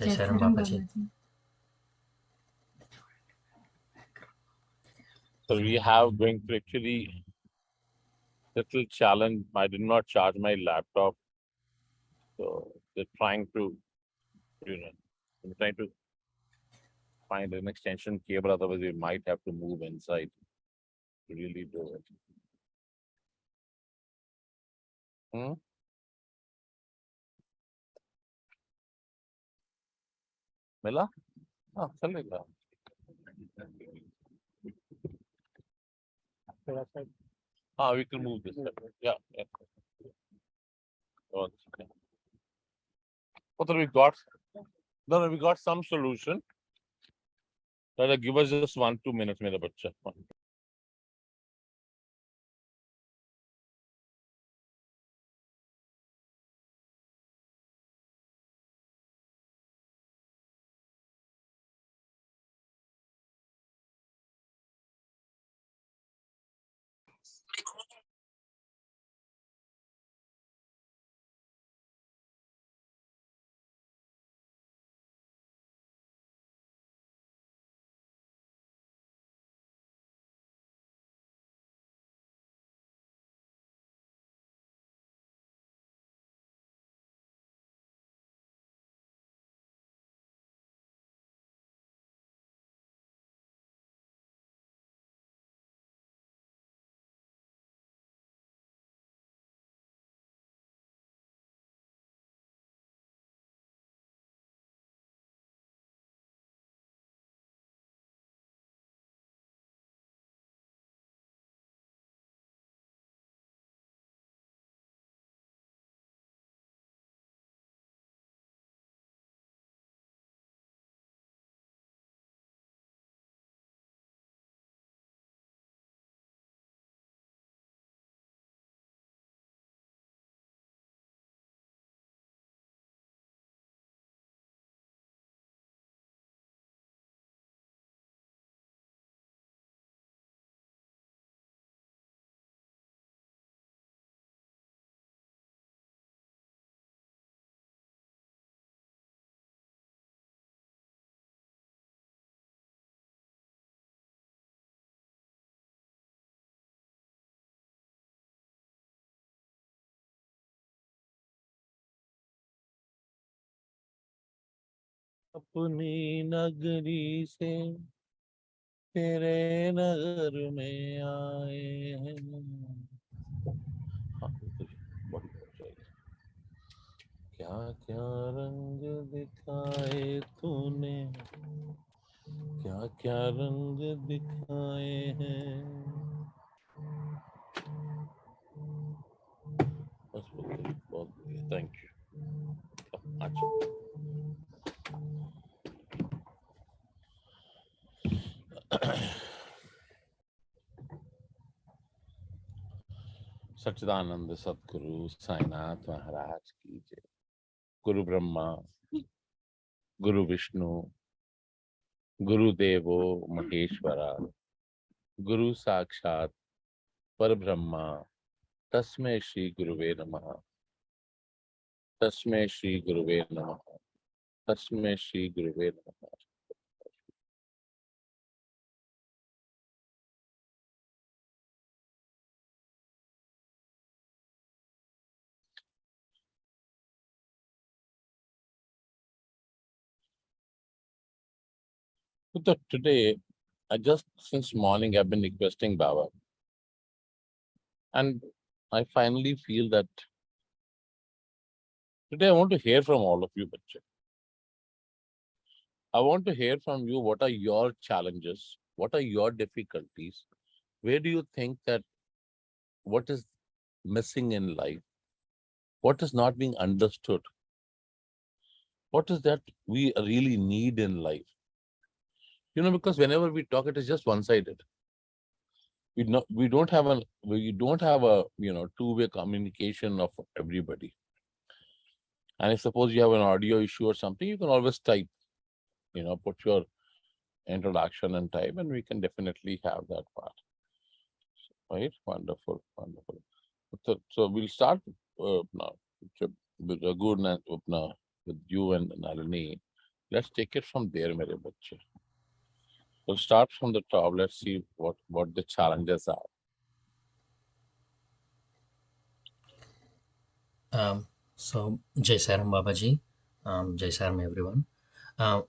जय शरण बाबा जी। So we have going to actually little challenge. I did not charge my laptop, so they're trying to, I'm trying to find an extension cable. Otherwise, we might have to move inside to really do it. Hmm? Mila? Oh, चलेगा. We can move this. Yeah. One second. What we got? No, we got some solution. Give us just 1-2 minutes, मेरा बच्चा. अपनी नगरी से तेरे नगर में आए हैं. क्या क्या रंग दिखाए तूने, क्या क्या रंग दिखाए हैं. बस बहुत बढ़िया, थैंक यू. अच्छा. सच्चिदानंद सतगुरु साईनाथ महाराज की जय. गुरु ब्रह्मा, गुरु विष्णु, गुरुदेवो महेश्वरा, गुरु साक्षात परब्रह्मा, तस्मै श्री गुरुवे नमः. तस्मै श्री गुरुवे नमः. तस्मै श्री गुरुवे नमः. So today, I just since morning I've been requesting Baba, and I finally feel that today I want to hear from all of you, Bachcha. I want to hear from you. What are your challenges? What are your difficulties? Where do you think that what is missing in life? What is not being understood? What is that we really need in life? Because whenever we talk, it is just one-sided. We don't have a two-way communication of everybody. And if suppose you have an audio issue or something, you can always type, put your introduction and type, and we can definitely have that part. Right? Wonderful, wonderful. So we'll start now with Raghu and with you and Nalini. Let's take it from there, mere bachche. We'll start from the top. Let's see what the challenges are. So Jai Saram Babaji, Jai Saram everyone.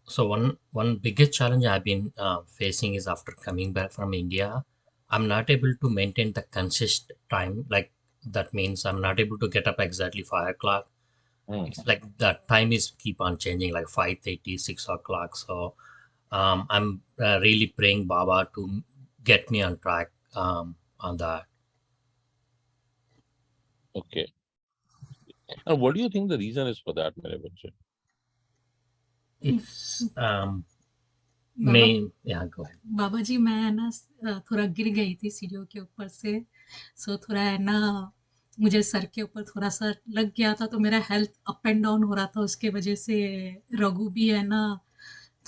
So one biggest challenge I've been facing is after coming back from India, I'm not able to maintain the consistent time. Like that means I'm not able to get up exactly 5 o'clock. Hmm. It's like the time is keep on changing, like 5:30, 6 o'clock. So I'm really praying Baba to get me on track on that. Okay. And what do you think the reason is for that, mere bachche? It's Baba yeah, go ahead. बाबा जी मैं ना थोड़ा गिर गई थी सीढ़ियों के ऊपर से, सो थोड़ा है ना मुझे सर के ऊपर थोड़ा सा लग गया था, तो मेरा हेल्थ अप एंड डाउन हो रहा था, उसके वजह से रघु भी है ना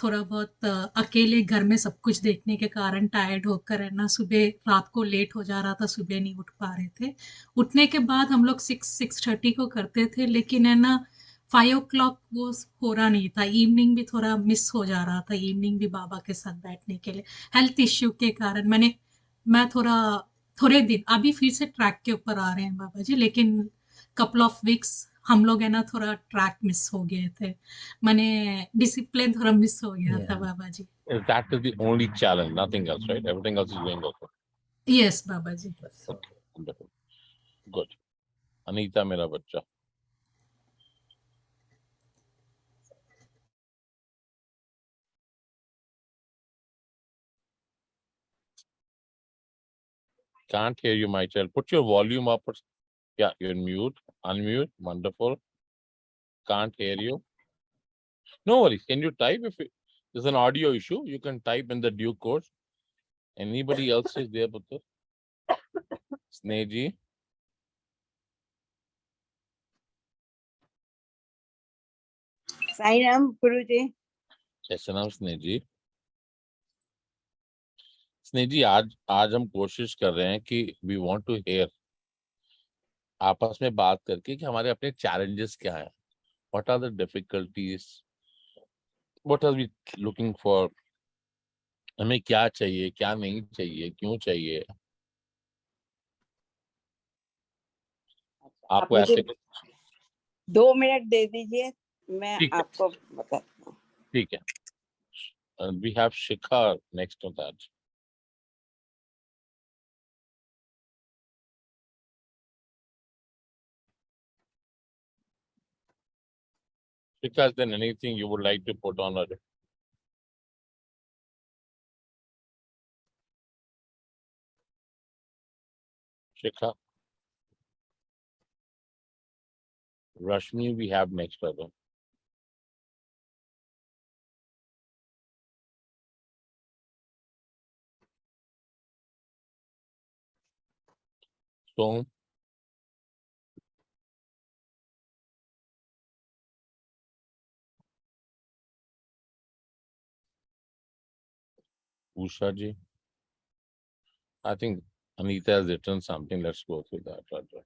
थोड़ा बहुत अकेले घर में सब कुछ देखने के कारण टायर्ड होकर है ना सुबह रात को लेट हो जा रहा था, सुबह नहीं उठ पा रहे थे। उठने के बाद हम लोग 6:30 को करते थे, लेकिन है ना 5 o'clock वो हो रहा नहीं था, इवनिंग भी थोड़ा मिस हो जा रहा था, इवनिंग भी बाबा के साथ बैठने के लिए हेल्थ इश्यू के कारण मैं थोड़ा थोड़े दिन अभी फिर से ट्रैक के ऊपर आ रहे हैं बाबा जी, लेकिन कपल ऑफ वीक्स हम लोग है ना थोड़ा ट्रैक मिस हो गए थे, मैंने डिसिप्लिन थोड़ा मिस हो गया था Yeah. Baba ji. That is the only challenge, nothing else, right? Everything else is going okay. Yes Baba ji. Okay, wonderful. Good. Anita, mera bachcha. Can't hear you, my child. Put your volume up. Yeah, you're mute. Unmute. Wonderful. Can't hear you. No worries. Can you type if there's an audio issue? You can type in the due course. Anybody else is there, Putra? Sneji. Sai Ram गुरु जी। कैसे नाम स्नेजी? स्नेजी, आज हम कोशिश कर रहे हैं कि we want to hair आपस में बात करके कि हमारे अपने चैलेंजेस क्या हैं, what are the difficulties, what are we looking for, हमें क्या चाहिए, क्या नहीं चाहिए, क्यों चाहिए। आप आपको मुझे ऐसे 2 मिनट दे दीजिए, मैं ठीक है, आपको बताता हूँ। ठीक है। We have Shikha next to that. Shikha, is there anything you would like to put on it? Shikha. Rashmi, we have next brother. So, Usha ji, I think Anita has written something. Let's go through that, Raja.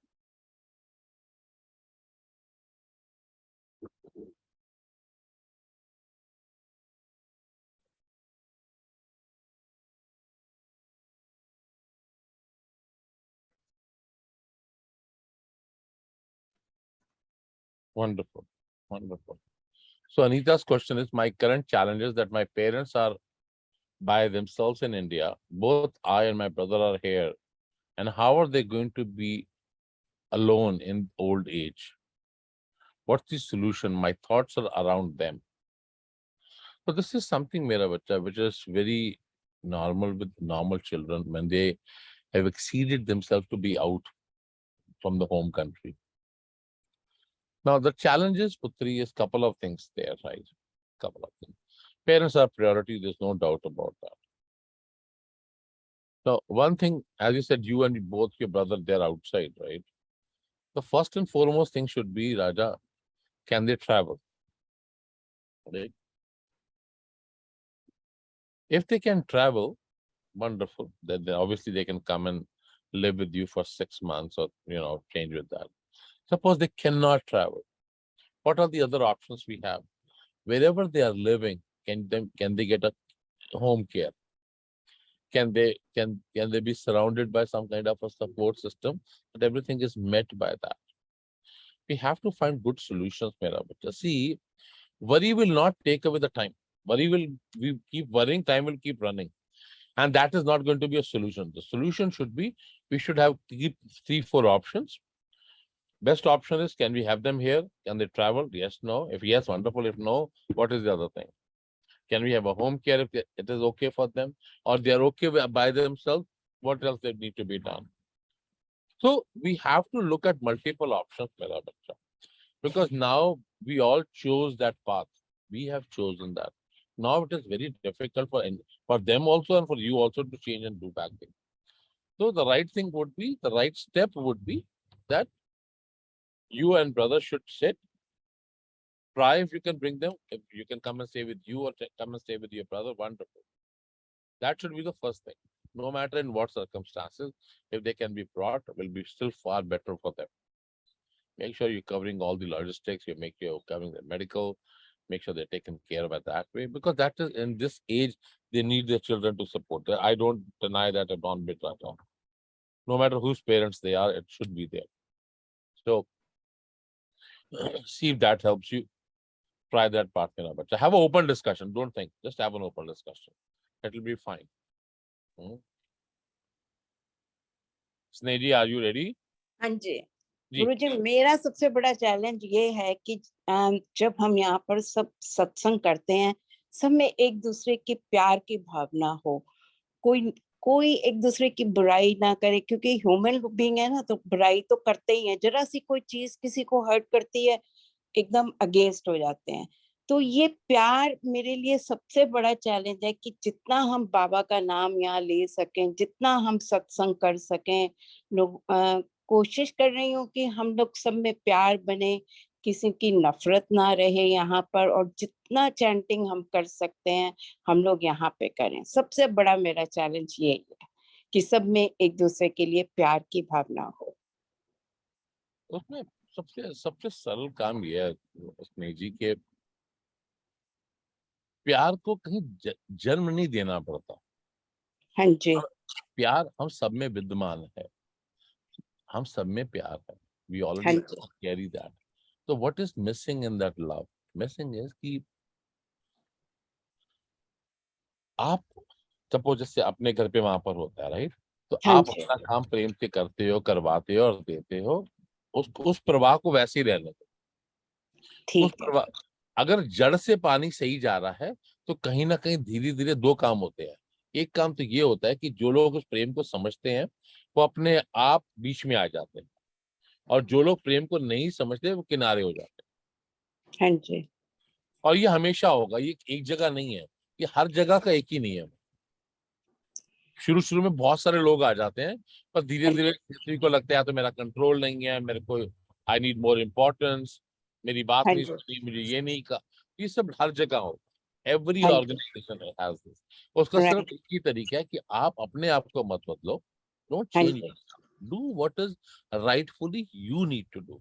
Wonderful, wonderful. So Anita's question is, my current challenge is that my parents are by themselves in India. Both I and my brother are here. And how are they going to be alone in old age? What's the solution? My thoughts are around them. So this is something, Mera Bacha, which is very normal with normal children when they have exceeded themselves to be out from the home country. Now the challenges, Putri, is couple of things there, right? Couple of things. Parents are priority, there's no doubt about that. Now, one thing, as you said, you and both your brother, they're outside, right? The first and foremost thing should be, Raja, can they travel? Right? If they can travel, wonderful. Then obviously they can come and live with you for 6 months or, change with that. Suppose they cannot travel. What are the other options we have? wherever they are living, can they get a home care? Can they be surrounded by some kind of a support system? But everything is met by that. We have to find good solutions, Mera bacha. See, worry will not take away the time. We keep worrying, time will keep running. And that is not going to be a solution. The solution should be, we should have three, four options. Best option is, can we have them here? Can they travel? Yes, no. If yes, wonderful. If no, what is the other thing? Can we have a home care if it is okay for them? Or they are okay by themselves? What else they need to be done? So we have to look at multiple options, Mera bacha. Because now we all chose that path. We have chosen that. Now it is very difficult for them also and for you also to change and do back things. So the right thing would be, the right step would be that you and brother should sit. Try if you can bring them. If you can come and stay with you or come and stay with your brother, wonderful. That should be the first thing. No matter in what circumstances, if they can be brought, it will be still far better for them. Make sure you're covering all the logistics, you're covering the medical, make sure they're taken care of that way, because that is, in this age, they need their children to support them. I don't deny that a bit at all. No matter whose parents they are, it should be there. So see if that helps you. Try that part, but have an open discussion. Don't think, just have an open discussion. It will be fine. Sneha, are you ready? हाँ जी जी। गुरुजी, मेरा सबसे बड़ा challenge ये है कि जब हम यहाँ पर सब सत्संग करते हैं, सब में एक दूसरे के प्यार की भावना हो, कोई एक दूसरे की बुराई ना करे, क्योंकि ह्यूमन बीइंग है ना, तो बुराई तो करते ही है। जरा सी कोई चीज किसी को हर्ट करती है, एकदम अगेंस्ट हो जाते हैं। तो ये प्यार मेरे लिए सबसे बड़ा चैलेंज है कि जितना हम बाबा का नाम यहाँ ले सकें, जितना हम सत्संग कर सकें, लोग कोशिश कर रही हूँ कि हम लोग सब में प्यार बने, किसी की नफरत ना रहे यहाँ पर, और जितना चैंटिंग हम कर सकते हैं हम लोग यहाँ पे करें। सबसे बड़ा मेरा चैलेंज ये है कि सब में एक दूसरे के लिए प्यार की भावना हो। उसमें सबसे सरल काम ये है स्नेह जी के, प्यार को कहीं जन्म नहीं देना पड़ता। हाँ जी, प्यार हम सब में विद्यमान है, हम सब में प्यार है। We already carry that. So what is missing in that love? Missing is कि आप सपोज जैसे अपने घर पे वहां पर होता है, राइट? तो आप अपना काम प्रेम से करते हो, करवाते हो और देते हो, उस प्रवाह को वैसे ही रहने दो। ठीक है। अगर जड़ से पानी सही जा रहा है तो कहीं ना कहीं धीरे धीरे दो काम होते हैं। एक काम तो ये होता है कि जो लोग उस प्रेम को समझते हैं वो अपने आप बीच में आ जाते हैं, और जो लोग प्रेम को नहीं समझते वो किनारे हो जाते हैं। हाँ जी। और ये हमेशा होगा, ये एक जगह नहीं है, ये हर जगह का एक ही नियम है। शुरू में बहुत सारे लोग आ जाते हैं, पर धीरे धीरे किसी को लगता है तो मेरा कंट्रोल नहीं है, मेरे को आई नीड मोर इम्पोर्टेंस, मेरी बात नहीं सुनी, मुझे ये नहीं कहा। ये सब हर जगह हो, एवरी ऑर्गेनाइजेशन हैज दिस। उसका सिर्फ एक ही तरीका है कि आप अपने आप को मत बदलो, don't change, do what is rightfully you need to do.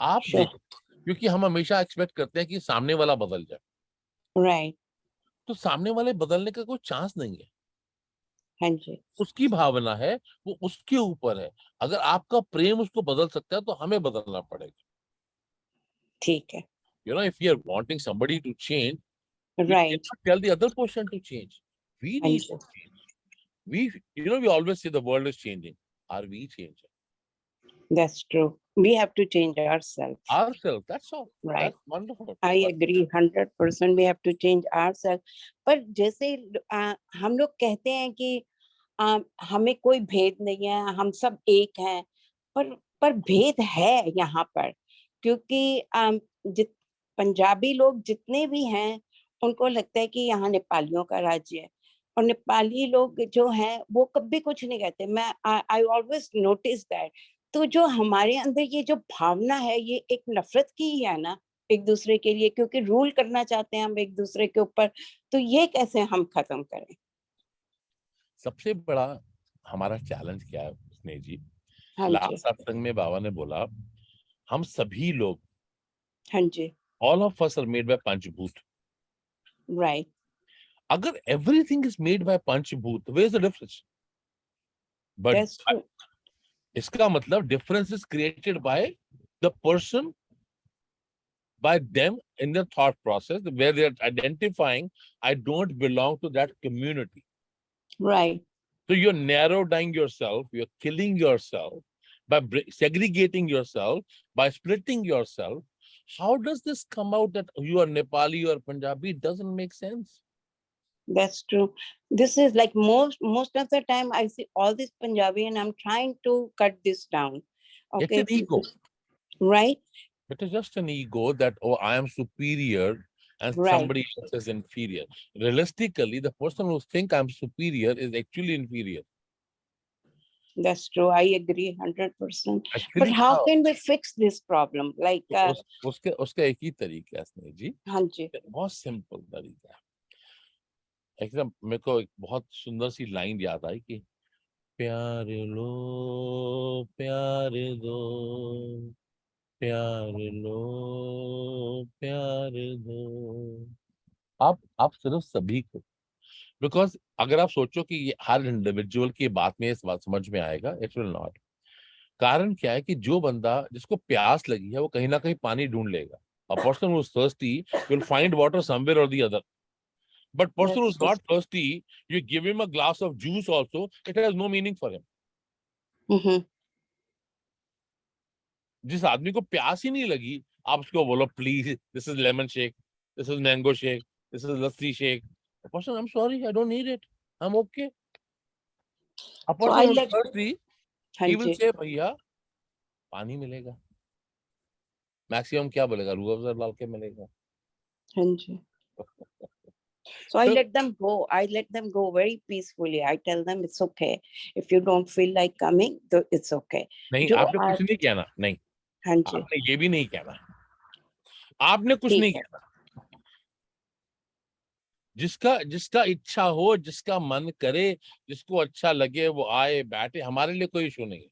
आप क्योंकि हम हमेशा एक्सपेक्ट करते हैं कि सामने वाला बदल जाए, राइट, तो सामने वाले बदलने का कोई चांस नहीं है। हाँ जी, उसकी भावना है, वो उसके ऊपर है। अगर आपका प्रेम उसको बदल सकता है तो हमें बदलना पड़ेगा। ठीक है। You know, if you are wanting somebody to change, right, we cannot tell the other person to change. We need to change. We always say the world is changing. Are we changing? That's true. We have to change ourselves. Ourselves, that's all. Right. That's wonderful. I agree 100%. We have to change ourselves. पर जैसे हम लोग कहते हैं कि हमें कोई भेद नहीं है, हम सब एक हैं, पर भेद है यहाँ पर, क्योंकि पंजाबी लोग जितने भी हैं उनको लगता है कि यहाँ नेपालियों का राज्य है, और नेपाली लोग जो हैं वो कभी कुछ नहीं कहते। मैं आई ऑलवेज नोटिस दैट। तो जो हमारे अंदर ये जो भावना है, ये एक नफरत की ही है ना एक दूसरे के लिए, क्योंकि रूल करना चाहते हैं हम एक दूसरे के ऊपर। तो ये कैसे हम खत्म करें? सबसे बड़ा हमारा चैलेंज क्या है स्नेह जी? हाँ लास्ट सत्संग में बाबा ने बोला, हम सभी लोग, हाँ जी, all of us are made by पंचभूत। Right. अगर everything is made by Panchbhut, where's the difference? But That's true. इसका मतलब difference is created by the person, by them in their thought process, where they are identifying, I don't belong to that community. Right. So you're narrowing yourself, you're killing yourself by segregating yourself, by splitting yourself. How does this come out that you are Nepali or Punjabi? It doesn't make sense. That's true. This is like most of the time I see all this Punjabi and I'm trying to cut this down. It's Okay. an ego. Right. It is just an ego that, oh, I am superior and Right. somebody else is inferior. Realistically, the person who thinks I'm superior is actually inferior. That's true. I agree 100%. But Actually, how can we fix this problem? Like, उसका एक ही तरीका है स्नेह जी, हाँ जी, बहुत simple तरीका है. एकदम मेरे को एक बहुत सुंदर सी लाइन याद आई कि प्यार लो प्यार दो, प्यार लो प्यार दो. आप सिर्फ सभी को, बिकॉज अगर आप सोचो कि ये हर इंडिविजुअल की बात में इस बात समझ में आएगा, इट विल नॉट. कारण क्या है कि जो बंदा जिसको प्यास लगी है वो कहीं ना कहीं पानी ढूंढ लेगा. A person who's thirsty will find water somewhere or the other. But person who's not thirsty, you give him a glass of juice also, it has no meaning for him. Mm-hmm. जिस आदमी को प्यास ही नहीं लगी, आप उसको बोलो please this is lemon shake, this is mango shake, this is lassi shake. A person, I'm sorry, I don't need it. I'm okay. A So person I who's let, thirsty, हाँ he will जी, say भैया पानी मिलेगा. Maximum क्या बोलेगा, रूह अफ़ज़ा डाल के मिलेगा. हाँ जी. So I So, let them go. I let them go very peacefully. I tell them it's okay. If you don't feel like coming, it's okay. नहीं, जो आपने कुछ नहीं कहना. नहीं, हाँ जी, आपने ये भी नहीं कहना. आपने कुछ ठीक नहीं है, कहना. जिसका जिसका इच्छा हो, जिसका मन करे, जिसको अच्छा लगे वो आए बैठे, हमारे लिए कोई इशू नहीं है.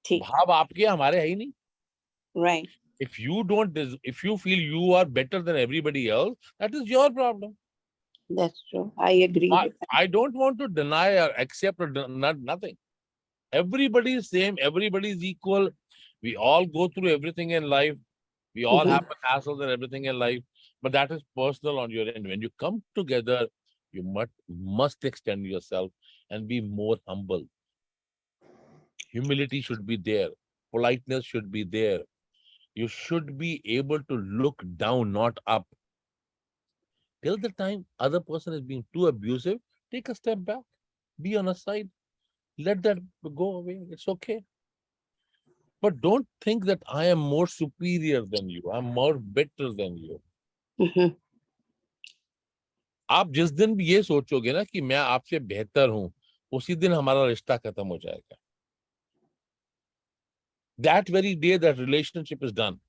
ठीक है, भाव आपके हमारे है ही नहीं. right. If you don't, if you feel you are better than everybody else, that is your problem. That's true. I agree with that. I don't want to deny or accept or nothing. Everybody is same. Everybody is equal. We all go through everything in life. We all Mhm. have hassles and everything in life, but that is personal on your end. When you come together, you must extend yourself and be more humble. Humility should be there. Politeness should be there. You should be able to look down, not up. Till the time other person is being too abusive, take a step back. Be on a side. Let that go away. It's okay. But don't think that I am more superior than you. I'm more better than you. Mhm. आप जिस दिन भी ये सोचोगे ना कि मैं आपसे बेहतर हूं, उसी दिन हमारा रिश्ता खत्म हो जाएगा. That very day that relationship is done.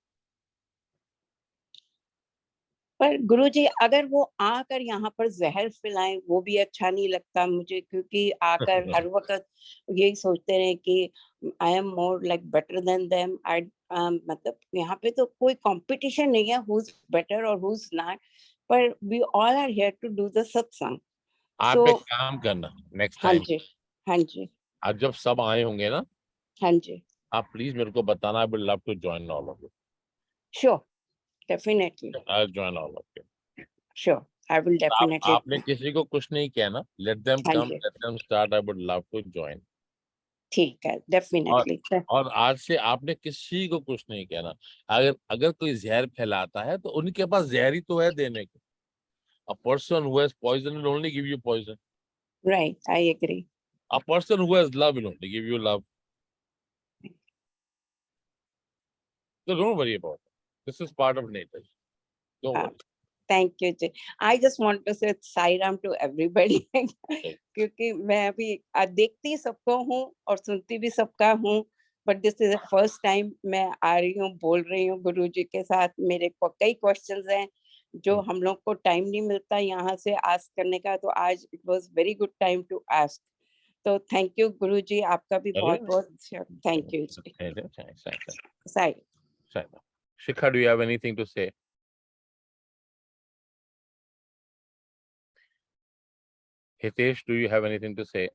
पर गुरुजी अगर वो आकर यहाँ पर जहर फैलाएं वो भी अच्छा नहीं लगता मुझे, क्योंकि आकर हर वक्त यही सोचते रहे कि I am more like better than them. I मतलब यहाँ पे तो कोई कंपटीशन नहीं है हु इज बेटर और हु इज नॉट, पर we all are here to do the satsang. आप सो एक काम करना नेक्स्ट हाँ टाइम, जी, हाँ जी, आज जब सब आए होंगे ना, हाँ जी, आप प्लीज मेरे को बताना. I would love to join all of you. Sure, definitely, I join all of you. Sure, I will definitely. आपने किसी को कुछ नहीं कहना. लेट देम हाँ कम, जी, let them start. I would love to join. ठीक है, और डेफिनेटली. और आज से आपने किसी को कुछ नहीं कहना. अगर अगर कोई जहर फैलाता है तो उनके पास जहर ही तो है देने को. A person who has poison will only give you poison. Right, I agree. A person who has love will only give you love. So don't worry about it. This is part of nature. Don't worry. Thank you ji. I just want to say Sai Ram to everybody. क्योंकि मैं अभी देखती सबको हूँ और सुनती भी सबका हूँ, but this is the first time मैं आ रही हूँ, बोल रही हूँ गुरुजी के साथ. मेरे को कई क्वेश्चंस हैं जो हम लोग को टाइम नहीं मिलता यहाँ से आस्क करने का, तो आज it was very good time to ask. तो थैंक यू गुरुजी, आपका भी बहुत बहुत thank you ji. Sai. Shikha, do you have anything to say? Hitesh, do you have anything to say?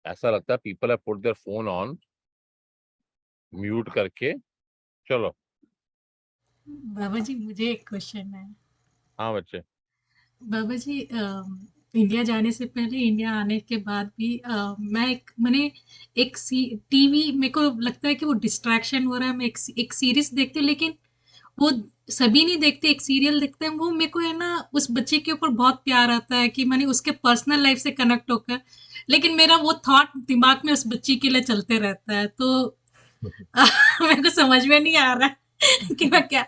ऐसा लगता है people have put their phone on mute करके. चलो. बाबा जी मुझे एक क्वेश्चन है। हाँ बच्चे. बाबा जी इंडिया जाने से पहले, इंडिया आने के बाद भी मैंने एक टीवी, मेरे को लगता है कि वो डिस्ट्रैक्शन हो रहा है, मैं एक सीरीज देखती हूँ, लेकिन वो सभी नहीं देखते, एक सीरियल देखते हैं, वो मेरे को है ना उस बच्चे के ऊपर बहुत प्यार आता है कि मैंने उसके पर्सनल लाइफ से कनेक्ट होकर, लेकिन मेरा वो थॉट दिमाग में उस बच्ची के लिए चलते रहता है, तो मेरे को समझ में नहीं आ रहा है कि मैं क्या,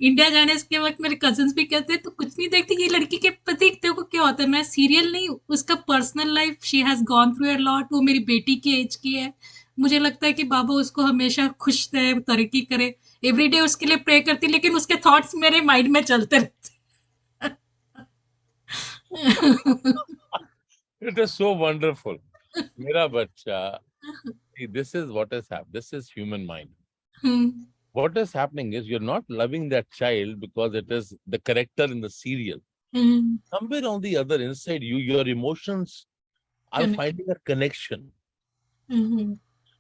इंडिया जाने के वक्त मेरे कजिन्स भी कहते हैं तो कुछ नहीं देखती ये लड़की के प्रति तेरे को क्या होता है, मैं सीरियल नहीं, उसका personal life, she has gone through a lot, वो मेरी बेटी की एज की है, मुझे लगता है कि बाबा उसको हमेशा खुश रहे, तरक्की करे, एवरीडे उसके लिए प्रे करती, लेकिन उसके थॉट्स मेरे माइंड में चलते रहते। It is so wonderful. मेरा बच्चा. See, this is what has happened. This is human mind. What is happening is you're not loving that child because it is the character in the serial. Somewhere on the other inside you, your emotions are Connect. finding a connection.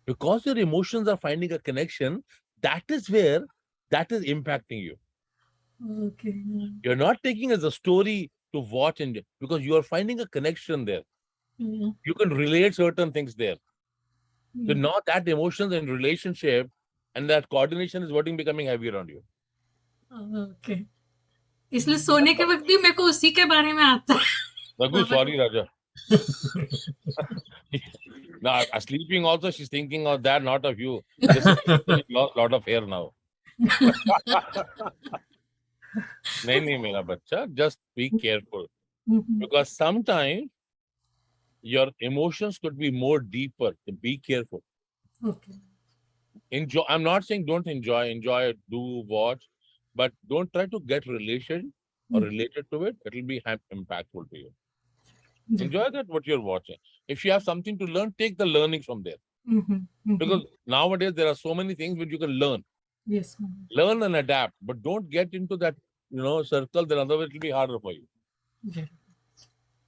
Because your emotions are finding a connection, that is where that is impacting you. Okay. You're not taking as a story to watch, and because you are finding a connection there. You can relate certain things there. So now that emotions and relationship and that coordination is what is becoming heavier on you. Okay. इसलिए सोने के वक्त भी मेरे को उसी के बारे में आता है। Raghu, sorry, Raja. Now, sleeping also, she's thinking of that, not of you. This is lost lot of hair now. नहीं, मेरा बच्चा, just be careful. Because sometimes your emotions could be more deeper. So be careful. Okay. Enjoy. I'm not saying don't enjoy. Enjoy, do, watch. But don't try to get related or related to it. It will be impactful to you. Enjoy that what you're watching. If you have something to learn, take the learning from there. Because nowadays there are so many things which you can learn. Yes. Learn and adapt, but don't get into that, circle. Then otherwise it will be harder for you. Yeah.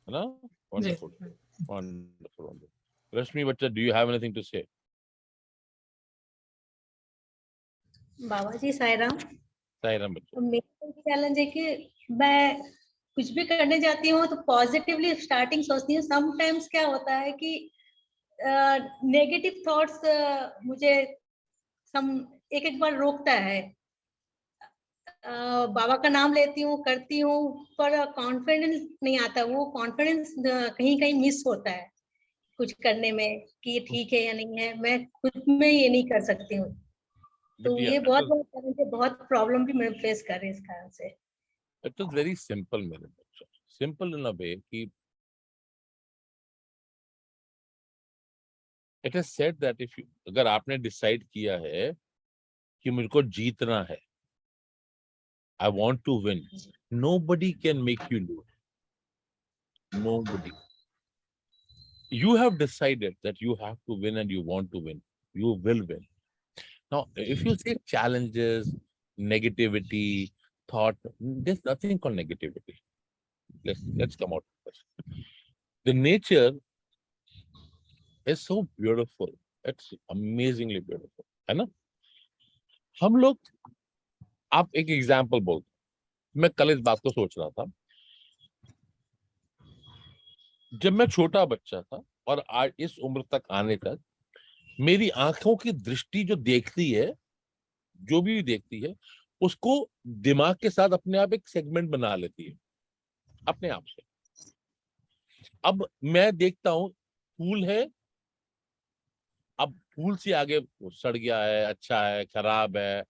No? Wonderful. Wonderful. Rashmi, Bachcha, do you have anything to say? बाबा जी सायराम। सायराम बच्चा। मेरा challenge है कि मैं कुछ भी करने जाती हूँ तो पॉजिटिवली स्टार्टिंग सोचती हूँ। समटाइम्स क्या होता है कि नेगेटिव थॉट्स मुझे एक बार रोकता है। बाबा का नाम लेती हूँ, करती हूँ, पर कॉन्फिडेंस नहीं आता। वो कॉन्फिडेंस कहीं मिस होता है कुछ करने में कि ये ठीक है या नहीं है। मैं खुद में ये नहीं कर सकती हूँ, तो ये बहुत बहुत प्रॉब्लम भी मैं फेस कर रही हूँ इस कारण से। It is very simple, मेरे बच्चा। Simple in a way कि it is said that if you, अगर आपने decide किया है कि मुझे को जीतना है, I want to win, nobody can make you lose. Nobody. You have decided that you have to win and you want to win. You will win. Now, if you say challenges, negativity, thought, there's nothing called negativity. Let's come out of this. The nature is so beautiful. It's amazingly beautiful. है ना? हम लोग, आप एक example बोल, मैं कल इस बात को सोच रहा था। जब मैं छोटा बच्चा था और आज इस उम्र तक आने तक मेरी आंखों की दृष्टि जो देखती है, जो भी देखती है, उसको दिमाग के साथ अपने आप एक सेगमेंट बना लेती है अपने आप से। अब मैं देखता हूं फूल है, अब फूल से आगे सड़ गया है, अच्छा है, खराब है,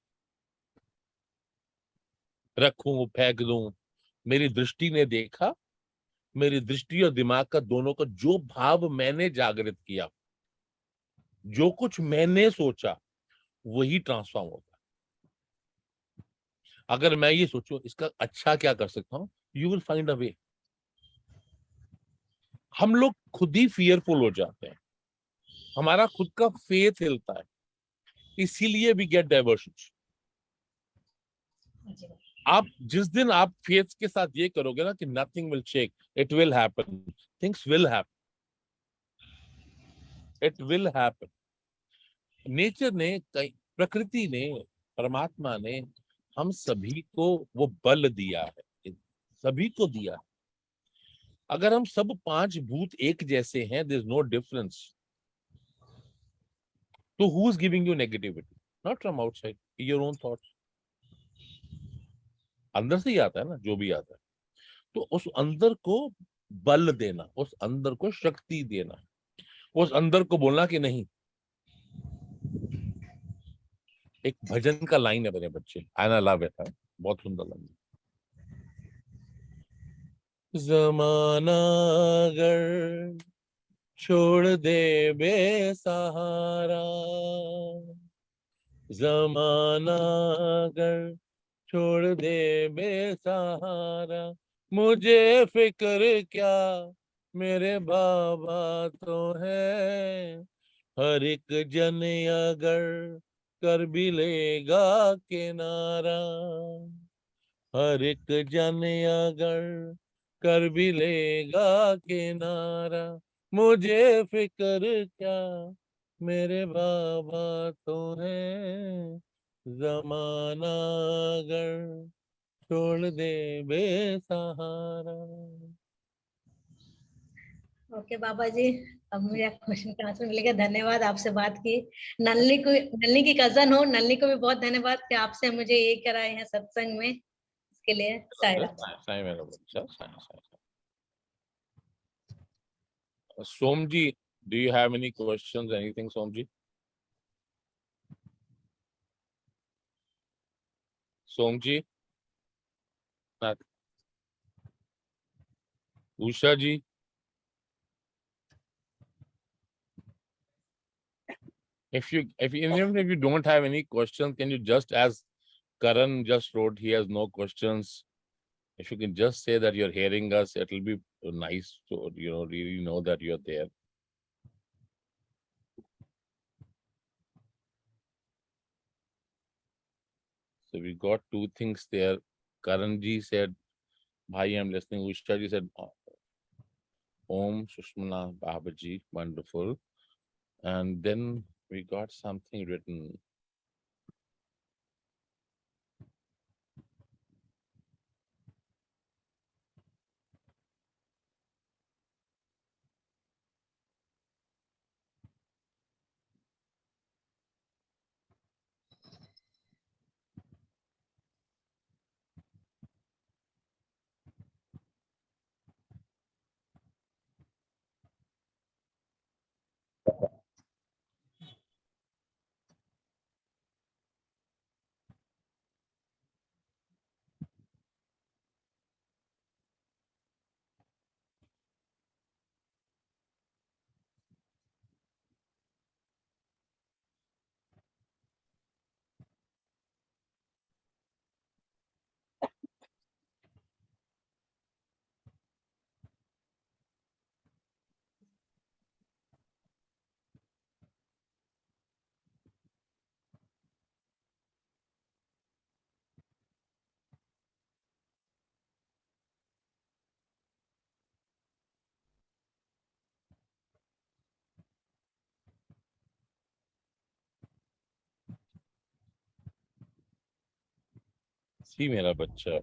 रखूं, फेंक दूं। मेरी दृष्टि ने देखा, मेरी दृष्टि और दिमाग का दोनों का जो भाव मैंने जागृत किया, जो कुछ मैंने सोचा, वही ट्रांसफॉर्म होता है। अगर मैं ये सोचूं इसका अच्छा क्या कर सकता हूं, यू विल फाइंड अ वे। हम लोग खुद ही फियरफुल हो जाते हैं, हमारा खुद का फेथ हिलता है, इसीलिए वी गेट डाइवर्शन। आप जिस दिन आप फेथ के साथ ये करोगे ना कि nothing will shake, it will happen, things will happen, it will happen. Nature ने, प्रकृति ने, परमात्मा ने हम सभी को वो बल दिया है, सभी को दिया है। अगर हम सब 5 भूत एक जैसे हैं, देयर इज नो डिफरेंस, तो who is giving you negativity? Not from outside, your own thoughts. अंदर से ही आता है ना जो भी आता है। तो उस अंदर को बल देना, उस अंदर को शक्ति देना, उस अंदर को बोलना कि नहीं। एक भजन का लाइन है मेरे बच्चे, आई लव इट, बहुत सुंदर लाइन। जमाना अगर छोड़ दे बेसहारा, जमाना अगर छोड़ दे बेसहारा, मुझे फिक्र क्या, मेरे बाबा तो है। हर एक जन अगर कर भी लेगा किनारा, हर एक जन अगर कर भी लेगा किनारा, मुझे फिक्र क्या, मेरे बाबा तो है। जमाना अगर छोड़ दे बेसहारा। ओके बाबा जी, अब मेरा क्वेश्चन का आंसर मिलेगा। धन्यवाद, आपसे बात की। नलनी की कजन हो, नलनी को भी बहुत धन्यवाद कि आपसे मुझे ये कराए हैं सत्संग में, इसके लिए सायरा। साईं मेरा बच्चा, Sai. Somji, do you have any questions, anything, Somji? Somji? Not. Usha ji? Even if you don't have any questions, can you just, as Karan just wrote, he has no questions. If you can just say that you're hearing us, it'll be nice to, really know that you're there. So we got 2 things there. Karan ji said, Bhai, I'm listening. Usha ji said, Om Sushmana Babaji, wonderful. And then we got something written. See, mera bacha.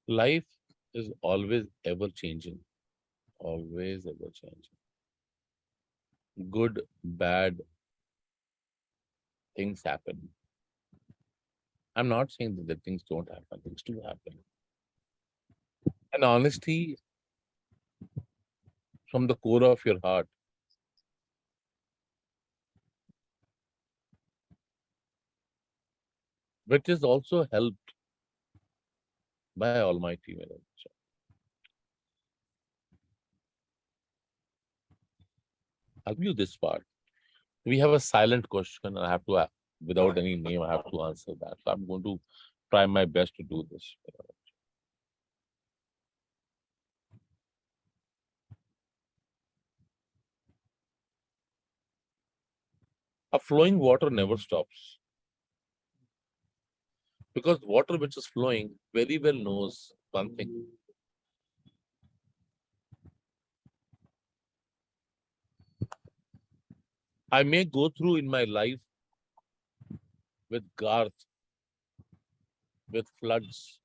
Life is always ever changing. Always ever changing. Good, bad things happen. I'm not saying that things don't happen. Things do happen. And honesty from the core of your heart, which is also helped by Almighty. Mera bacha. I'll give you this part. We have a silent question, and I have to, without any name, I have to answer that. So I'm going to try my best to do this. A flowing water never stops. Because water which is flowing very well knows one thing. I may go through in my life with Garth, with floods,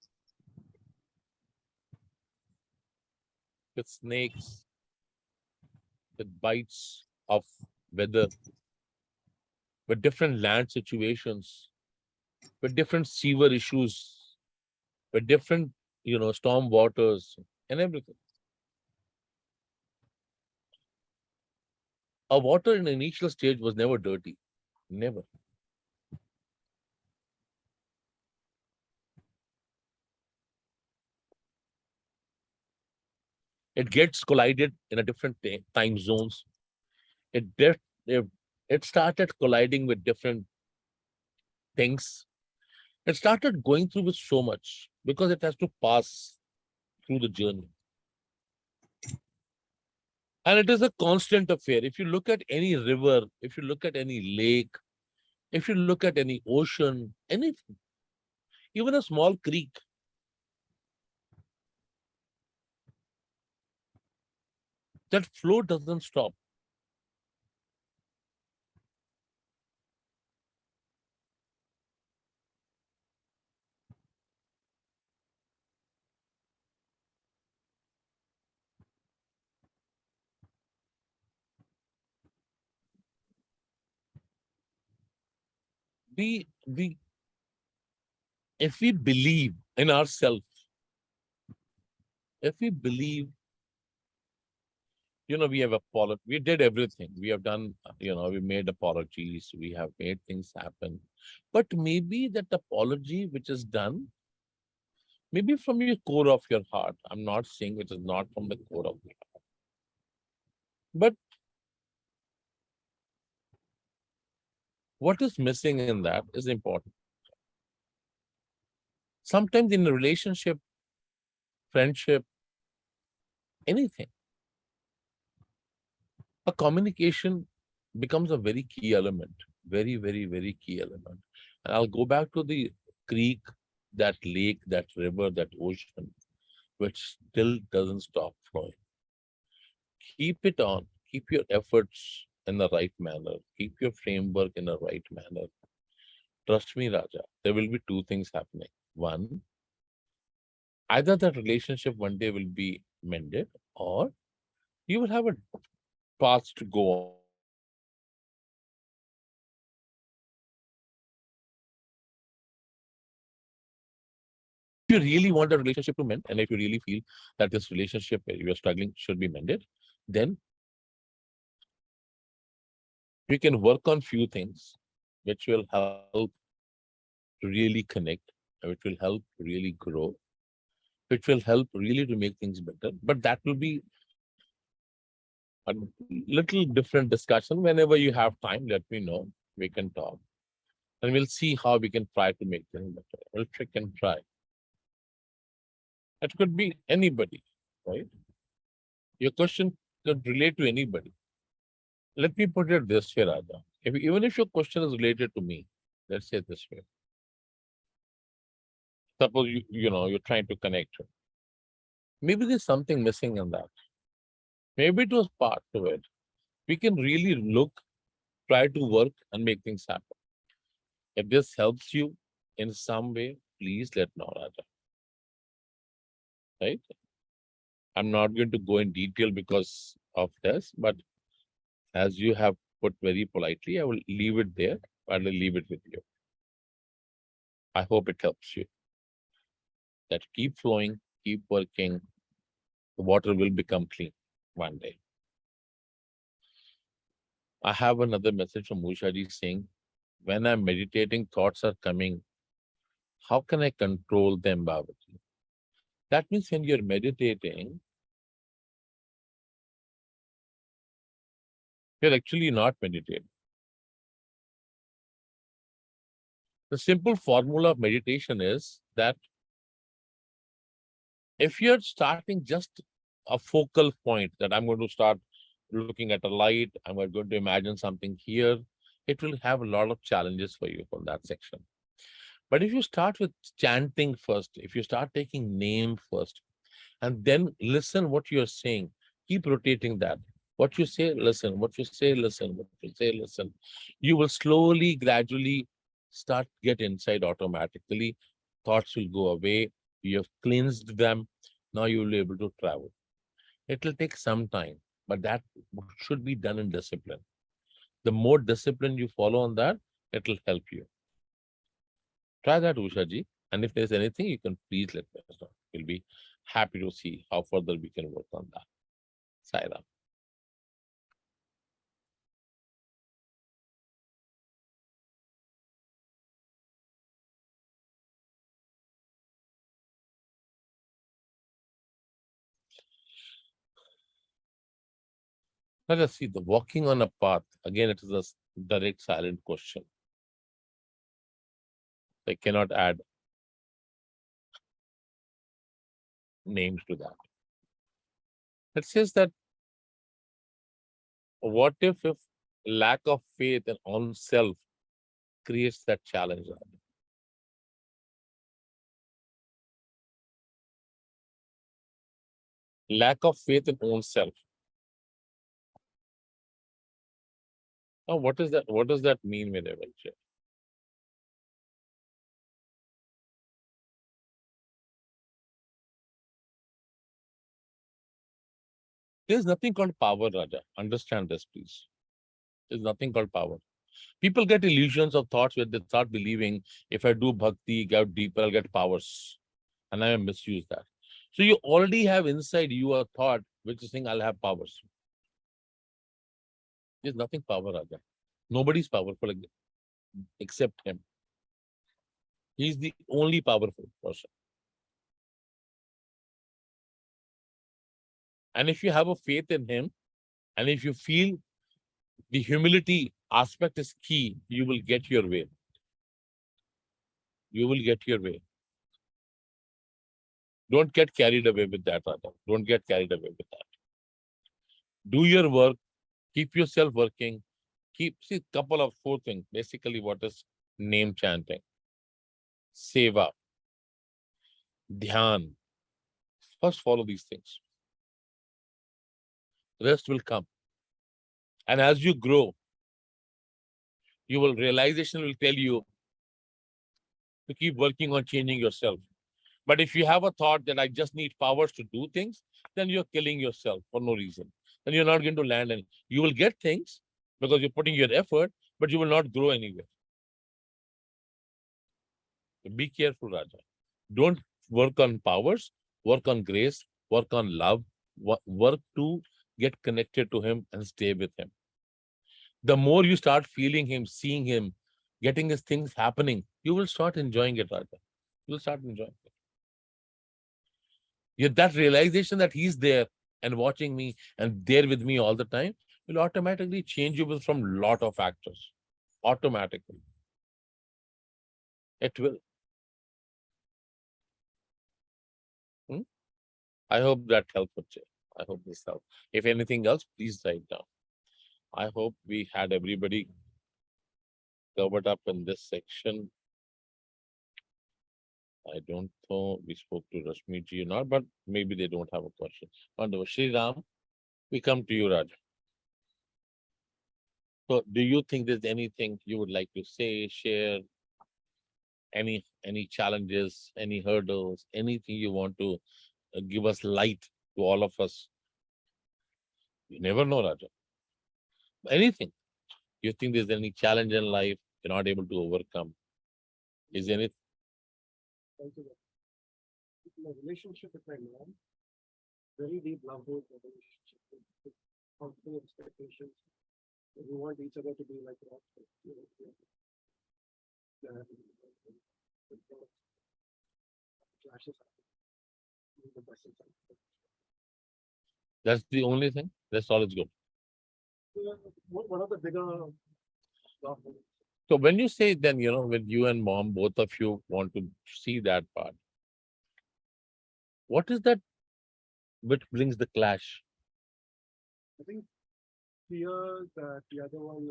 with snakes, with bites of weather, with different land situations, with different sewer issues, with different, storm waters and everything. A water in the initial stage was never dirty, never. It gets collided in a different time zones. It def- it it started colliding with different things. It started going through with so much because it has to pass through the journey. And it is a constant affair. If you look at any river, if you look at any lake, if you look at any ocean, anything, even a small creek, that flow doesn't stop. We if we believe in ourselves, if we believe, we have we did everything. We have done, we made apologies, we have made things happen. But maybe that apology which is done, maybe from your core of your heart. I'm not saying it is not from the core of your heart. But what is missing in that is important. Sometimes in a relationship, friendship, anything, a communication becomes a very key element, very, very, very key element. And I'll go back to the creek, that lake, that river, that ocean, which still doesn't stop flowing. Keep it on, keep your efforts in the right manner, keep your framework in the right manner. Trust me, Raja, there will be two things happening. One, either that relationship one day will be mended, or you will have a path to go on. If you really want a relationship to mend, and if you really feel that this relationship where you are struggling should be mended, then you can work on few things which will help to really connect, which will help to really grow, which will help really to make things better. But that will be a little different discussion. Whenever you have time, let me know. We can talk. And we'll see how we can try to make things better. We'll trick and try. It could be anybody, right? Your question could relate to anybody. Let me put it this way, Raja. Even if your question is related to me, let's say it this way. Suppose you're trying to connect. Maybe there's something missing in that. Maybe it was part of it. We can really look, try to work and make things happen. If this helps you in some way, please let know, Raja. Right? I'm not going to go in detail because of this, but as you have put very politely, I will leave it there. I will leave it with you. I hope it helps you. That keep flowing, keep working. The water will become clean one day. I have another message from Ushaji saying, when I'm meditating, thoughts are coming. How can I control them, Babaji? That means when you're meditating, you're actually not meditating. The simple formula of meditation is that if you're starting just a focal point, that I'm going to start looking at a light, I'm going to imagine something here, it will have a lot of challenges for you from that section. But if you start with chanting first, if you start taking name first, and then listen what you're saying, keep rotating that. What you say, listen. What you say, listen. What you say, listen. You will slowly, gradually start get inside automatically. Thoughts will go away. You have cleansed them. Now you will be able to travel. It will take some time, but that should be done in discipline. The more discipline you follow on that, it will help you. Try that, Usha ji. And if there's anything, you can please let us know. We'll be happy to see how further we can work on that. Saira. Let us see the walking on a path. Again, it is a direct silent question. I cannot add names to that. It says that what if lack of faith in oneself creates that challenge? Lack of faith in oneself. Now, what is that? What does that mean, Venevalche? There's nothing called power, Raja. Understand this, please. There's nothing called power. People get illusions of thoughts where they start believing if I do bhakti, get deeper, I'll get powers. And I misuse that. So you already have inside you a thought which is saying I'll have powers. There's nothing power, Raja. Nobody's powerful except him. He's the only powerful person. And if you have a faith in him, and if you feel the humility aspect is key, you will get your way. You will get your way. Don't get carried away with that, Raja. Don't get carried away with that. Do your work. Keep yourself working. See, couple of 4 things. Basically, what is name chanting? Seva. Dhyan. First, follow these things. The rest will come. And as you grow, realization will tell you to keep working on changing yourself. But if you have a thought that I just need powers to do things, then you're killing yourself for no reason. Then you're not going to land and you will get things because you're putting your effort, but you will not grow anywhere. So be careful, Raja. Don't work on powers, work on grace, work on love, work to get connected to him and stay with him. The more you start feeling him, seeing him, getting his things happening, you will start enjoying it, Raja. You will start enjoying it. Yet that realization that he's there and watching me and there with me all the time will automatically change you from lot of factors. Automatically. It will. I hope that helped. I hope this helped. If anything else, please write down. I hope we had everybody covered up in this section. I don't know we spoke to Rashmi ji or not, but maybe they don't have a question. Wonderful. Shri Ram, we come to you, Raj. So do you think there's anything you would like to say, share? Any challenges, any hurdles, anything you want to give us light to all of us? You never know, Raja. Anything. You think there's any challenge in life you're not able to overcome? Is there anything? My relationship with my mom, very deep love relationship, with confident expectations. We want each other to be like rock. That's the only thing. That's all it's good. One of the bigger. So when you say then, when you and mom, both of you want to see that part, what is that which brings the clash? I think fear that the other one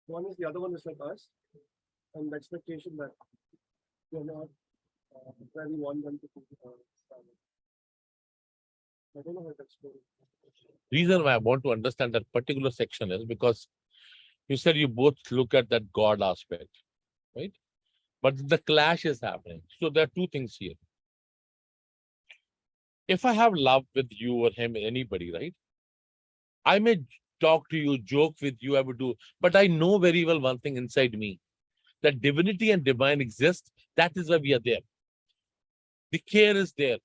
One is the other one is like us, and the expectation that you're not where we want them to be. I don't know how to explain it. Reason why I want to understand that particular section is because you said you both look at that God aspect, right? But the clash is happening. So there are two things here. If I have love with you or him, anybody, right? I may talk to you, joke with you, I would do, but I know very well one thing inside me, that divinity and divine exist. That is why we are there. The care is there.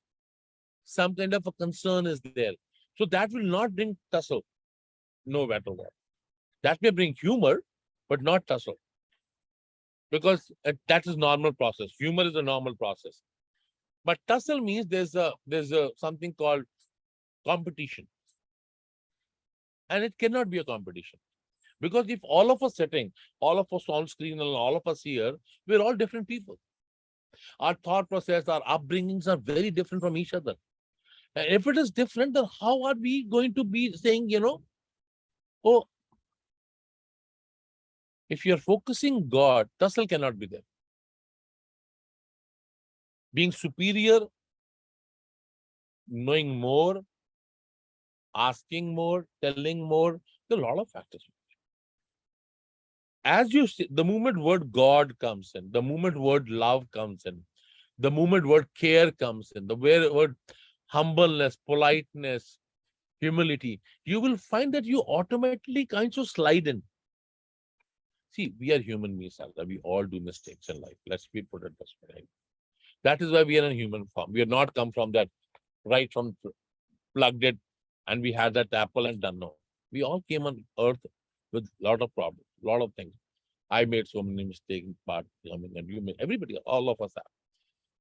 Some kind of a concern is there. So that will not bring tussle, no matter what. That may bring humor, but not tussle. Because that is normal process. Humor is a normal process. But tussle means there's a something called competition. And it cannot be a competition. Because if all of us sitting, all of us on screen and all of us here, we're all different people. Our thought process, our upbringings are very different from each other. And if it is different, then how are we going to be saying, oh, if you're focusing God, tussle cannot be there. Being superior, knowing more, asking more, telling more, there are a lot of factors. As you see, the moment word God comes in, the moment word love comes in, the moment word care comes in, the word humbleness, politeness, humility, you will find that you automatically kind of slide in. See, we are human beings, Sandra. We all do mistakes in life. Let's be put it this way. That is why we are in human form. We are not come from that, right from plugged it, and we had that apple and done. No. We all came on earth with a lot of problems, a lot of things. I made so many mistakes, but and you made, everybody, all of us have.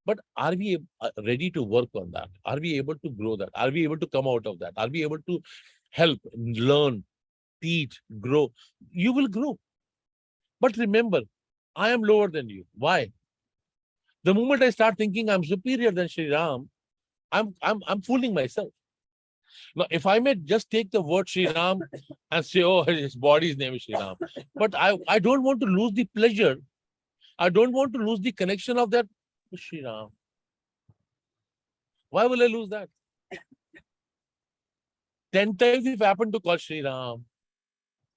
But are we ready to work on that? Are we able to grow that? Are we able to come out of that? Are we able to help, learn, teach, grow? You will grow. But remember, I am lower than you. Why? The moment I start thinking I'm superior than Sri Ram, I'm fooling myself. Now, if I may just take the word Sri Ram and say, oh, his body's name is Sri Ram, but I don't want to lose the pleasure. I don't want to lose the connection of that Sri Ram. Why will I lose that? 10 times if I happen to call Sri Ram,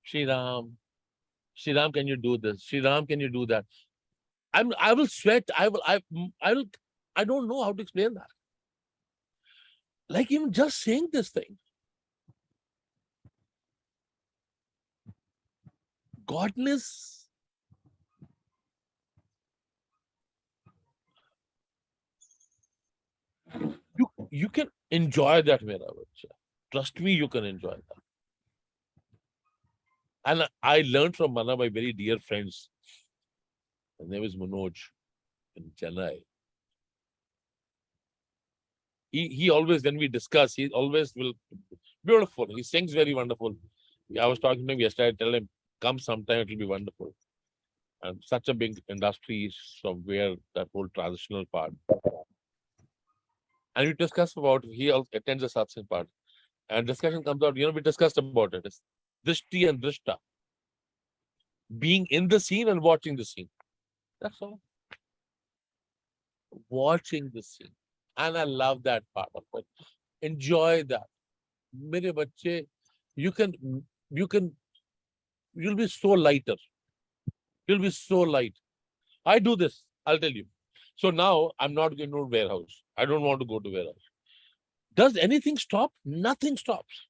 Sri Ram, Sri Ram, can you do this? Sri Ram, can you do that? I will sweat. I don't know how to explain that. Like even just saying this thing. Godness. You can enjoy that, Mera bacha. Trust me, you can enjoy that. And I learned from one of my very dear friends. His name is Manoj in Chennai. He always, when we discuss, he always will, beautiful. He sings very wonderful. I was talking to him yesterday, I tell him, come sometime, it will be wonderful. And such a big industry is from where that whole transitional part. And we discuss about, he also attends the satsang part. And discussion comes out, we discussed about it. It's Drishti and Drishta. Being in the scene and watching the scene. That's all. Watching the scene. And I love that part of it. Enjoy that. Mere bache, you'll be so lighter. You'll be so light. I do this, I'll tell you. So now I'm not going to warehouse. I don't want to go to warehouse. Does anything stop? Nothing stops.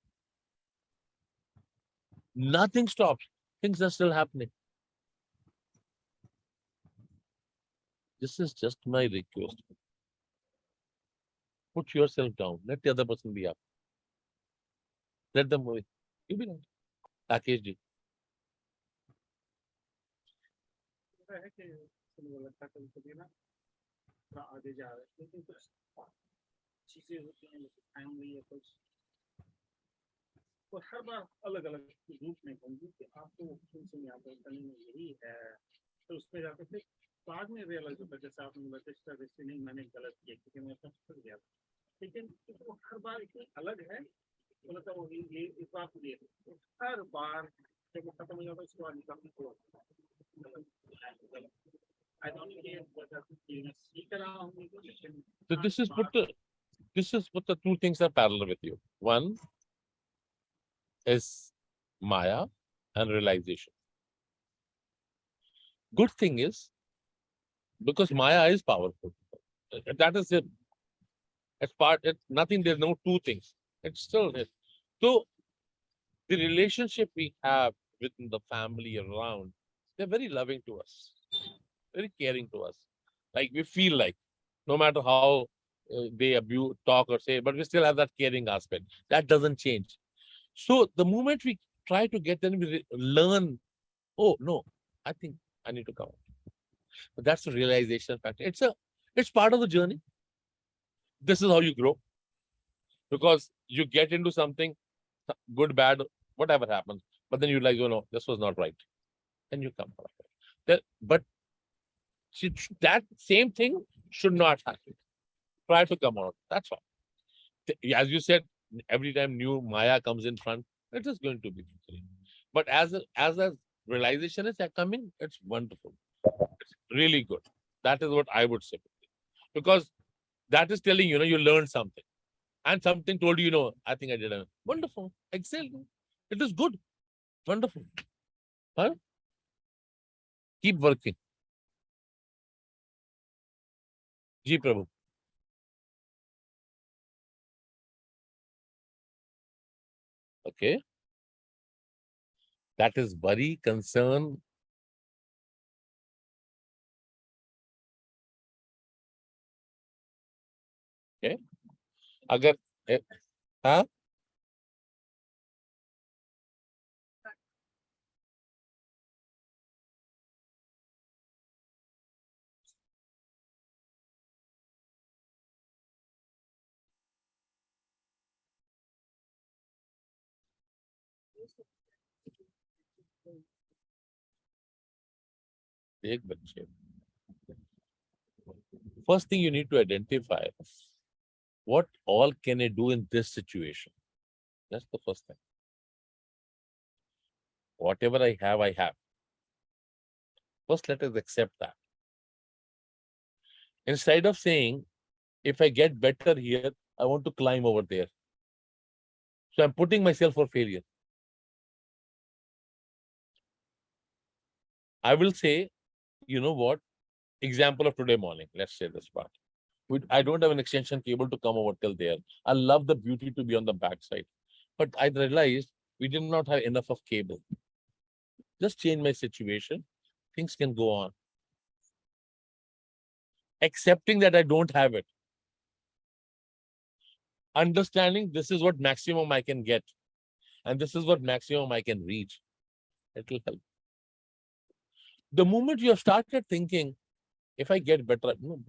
Nothing stops. Things are still happening. This is just my request. Put yourself down. Let the other person be up. Let them move. You be down. Rakesh ji. है कि मुझे लगता है कभी ना थोड़ा आगे जा रहे हैं लेकिन कुछ चीजें होती हैं जैसे फैमिली या कुछ तो हर बार अलग अलग रूप में कहूँगी कि आपको उनसे यहाँ पर करने में यही है तो उसमें जाकर फिर बाद में रियलाइज होता है जैसे आपने बोला डिजिटल नहीं मैंने गलत किया क्योंकि मैं सब फंस गया लेकिन वो हर बार इतनी अलग है तो मतलब वो ये इस बात को हर बार जब वो खत्म हो जाता है उसके बाद निकलने को I don't need that सीख रहा हूँ So this is what the two things are parallel with you. One is Maya and realization. Good thing is, because Maya is powerful. That is it. It's nothing, there's no two things. It's still it. So the relationship we have within the family around, they're very loving to us, very caring to us. Like we feel like, no matter how they abuse, talk or say, but we still have that caring aspect. That doesn't change. So the moment we try to get them, we learn, oh no, I think I need to come out. But that's the realization factor. It's part of the journey. This is how you grow. Because you get into something, good, bad, whatever happens, but then you like, oh no, this was not right. And you come out of it. But that same thing should not happen. Try to come out. That's all. As you said, every time new Maya comes in front, it is going to be free. But as a realization is coming, it's wonderful. It's really good. That is what I would say. Because that is telling you, you learned something. And something told you, I think I did a wonderful, excellent. It is good. Wonderful. Huh? Keep working. Ji Prabhu. Okay. That is worry, concern. Okay. Agar, huh? Ek bache. First thing you need to identify, what all can I do in this situation? That's the first thing. Whatever I have, I have. First, let us accept that. Instead of saying, if I get better here, I want to climb over there. So I'm putting myself for failure. I will say, you know what? Example of today morning. Let's say this part. I don't have an extension cable to come over till there. I love the beauty to be on the backside. But I realized we did not have enough of cable. Just change my situation. Things can go on. Accepting that I don't have it. Understanding this is what maximum I can get. And this is what maximum I can reach. It will help. The moment you have started thinking, if I get better, no,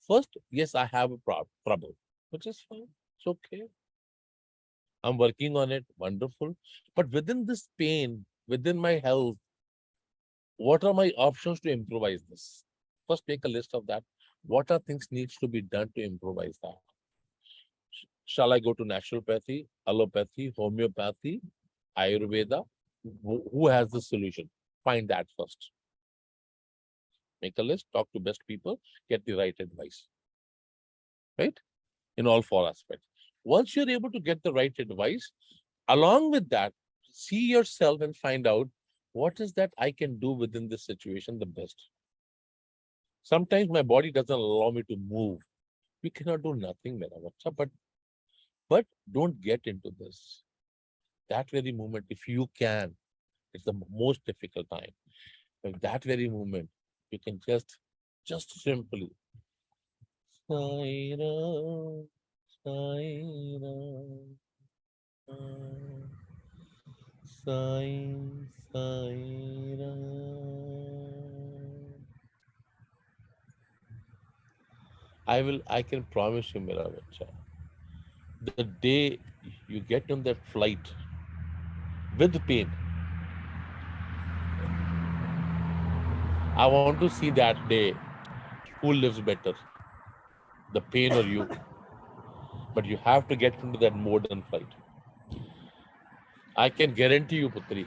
first, yes, I have a problem, which is fine. It's okay. I'm working on it. Wonderful. But within this pain, within my health, what are my options to improvise this? First, make a list of that. What are things needs to be done to improvise that? Shall I go to naturopathy, allopathy, homeopathy, Ayurveda? Who has the solution? Find that first. Make a list, talk to best people, get the right advice. Right? In all four aspects. Once you're able to get the right advice, along with that, see yourself and find out what is that I can do within this situation the best. Sometimes my body doesn't allow me to move. We cannot do nothing, but don't get into this. That very moment, if you can, it's the most difficult time. But that very moment, you can just simply Sai Ram, Sai Ram, Sai, Sai Ram. I can promise you, Mera Bacha, the day you get on that flight with pain, I want to see that day who lives better, the pain or you. But you have to get into that mode and flight. I can guarantee you, Putri,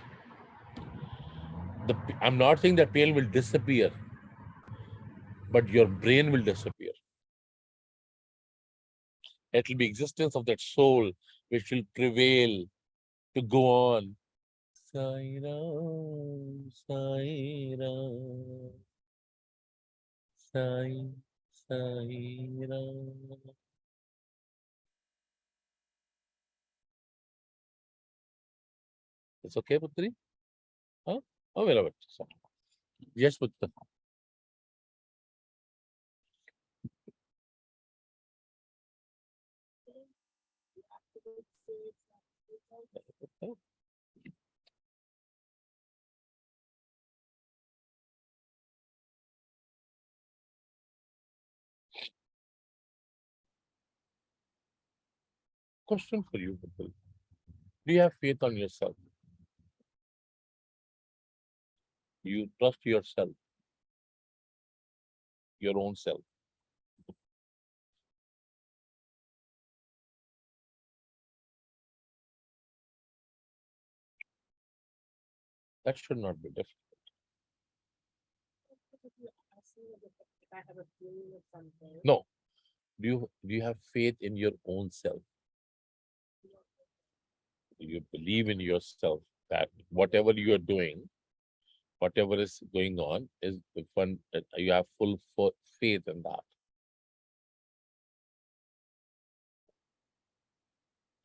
I'm not saying that pain will disappear, but your brain will disappear. It will be existence of that soul which will prevail to go on. Sai Ram, Sai Ram, Sai, Sai Ram. It's okay, Putri? Huh? Oh, well, yes, Putri. Question for you, Putri. Do you have faith on yourself? You trust yourself, your own self. That should not be difficult. No. Do you have faith in your own self? Do you believe in yourself that whatever you are doing, whatever is going on, is the fun? You have full faith in that.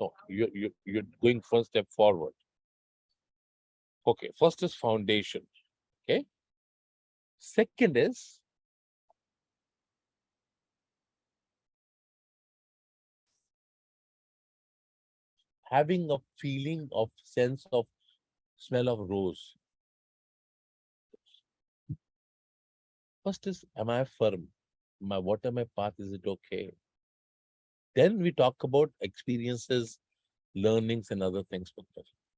No, you're going one step forward. Okay, first is foundation. Okay. Second is having a feeling of sense of smell of rose. First is, am I firm? What am my path? Is it okay? Then we talk about experiences, learnings, and other things.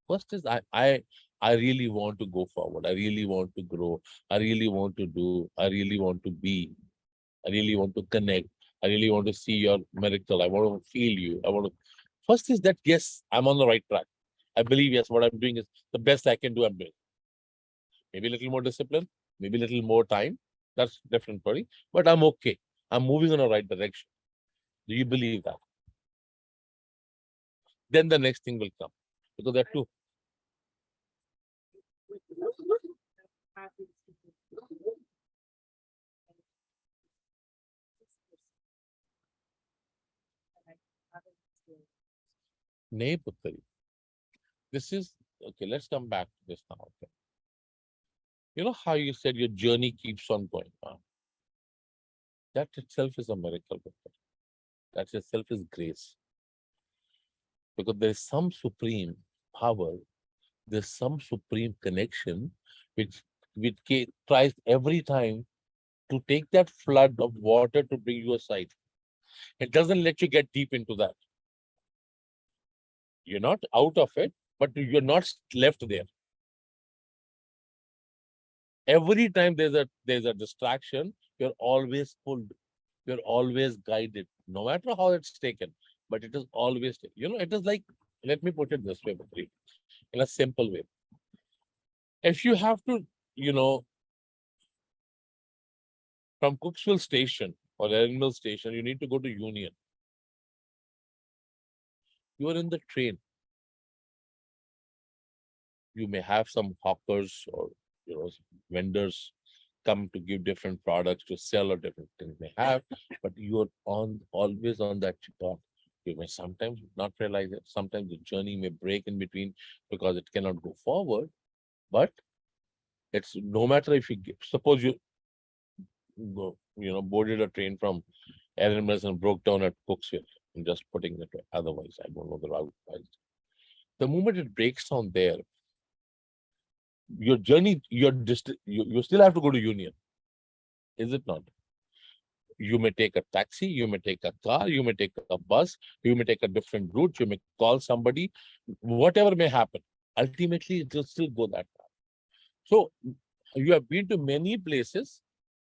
First is I really want to go forward. I really want to grow. I really want to do. I really want to be. I really want to connect. I really want to see your miracle. I want to feel you. I want to. First is that yes, I'm on the right track. I believe yes, what I'm doing is the best I can do. I'm doing. Maybe a little more discipline, maybe a little more time. That's different, buddy. But I'm okay. I'm moving in the right direction. Do you believe that? Then the next thing will come. Because there are two. Nay, Puttari. This is okay. Let's come back to this now. Okay. You know how you said your journey keeps on going on? That itself is a miracle. Puttari. That itself is grace. Because there is some supreme power, there's some supreme connection which tries every time to take that flood of water to bring you aside. It doesn't let you get deep into that. You're not out of it, but you're not left there. Every time there's a distraction, you're always pulled, you're always guided, no matter how it's taken, but it is always, it is like, let me put it this way, Bhakri, in a simple way. If you have to, from Cooksville Station or Erin Mill Station, you need to go to Union. You are in the train. You may have some hawkers or vendors come to give different products to sell or different things they have, but you are always on that path. You may sometimes not realize it. Sometimes the journey may break in between because it cannot go forward. But it's no matter if you suppose you boarded a train from Erin Mills and broke down at Cooksville. I'm just putting it otherwise. I don't know the route. The moment it breaks down there, your journey, you still have to go to Union. Is it not? You may take a taxi, you may take a car, you may take a bus, you may take a different route, you may call somebody, whatever may happen. Ultimately, it will still go that far. So you have been to many places,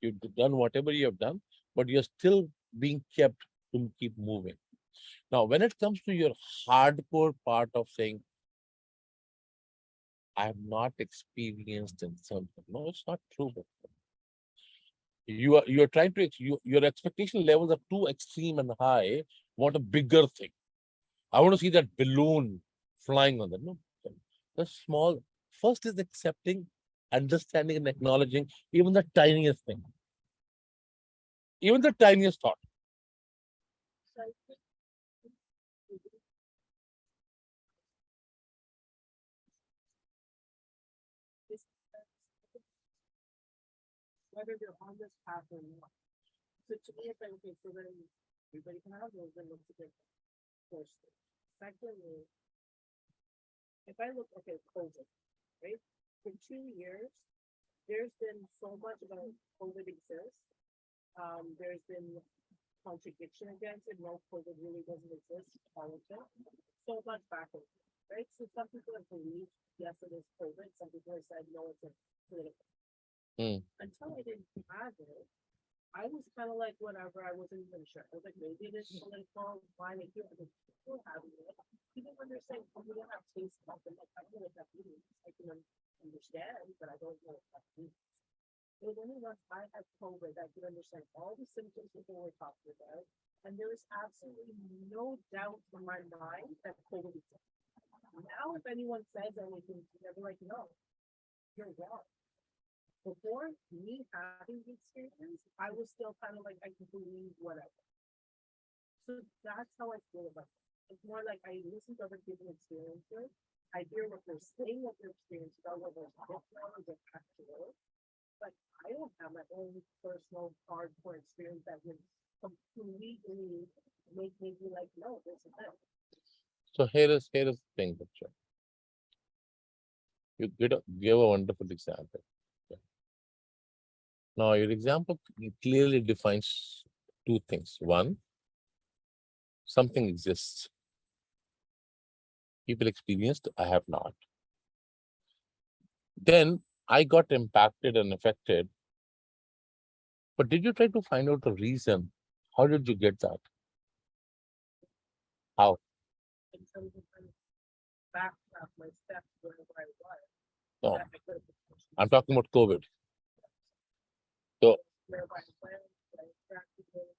you've done whatever you have done, but you're still being kept to keep moving. Now, when it comes to your hardcore part of saying, I have not experienced in something. No, it's not true. You're trying to your expectation levels are too extreme and high. Want a bigger thing. I want to see that balloon flying on that. No, the small first is accepting, understanding, and acknowledging even the tiniest thing, even the tiniest thought. Whether they're on this path or not. So to me, it's like, okay, so then everybody can have those, then looks a bit first. Secondly, if I look, okay, COVID, right? For 2 years, there's been so much about COVID exists. There's been contradiction against it. No, COVID really doesn't exist. Politics. So much back and forth, right? So some people have believed, yes, it is COVID. Some people have said, no, it's a political. Until I didn't have it, I was kind of like, whatever, I wasn't even sure. I was like, maybe it is political, why make you still having it. Even when they're saying, oh, we don't have taste buds, I'm like, I don't know what that means. I can understand, but I don't know what that means. It was only once I had COVID that I could understand all the symptoms people were talking about. And there was absolutely no doubt in my mind that COVID exists. Now, if anyone says anything, they're like, no, you're wrong. Before me having the experience, I was still kind of like, I can believe whatever. So that's how I feel about it. It's more like I listen to other people's experiences. I hear what they're saying, what their experience about what they're different, they're actual. But I don't have my own personal hardcore experience that would completely make me be like, no, this is it. So here is the thing, picture. You give a wonderful example. Now, your example clearly defines two things. One, something exists. People experienced, I have not. Then I got impacted and affected. But did you try to find out the reason? How did you get that? How? In terms of backtrack my steps wherever I was. No, that I could have I'm talking about COVID. So where I went, what I interacted with,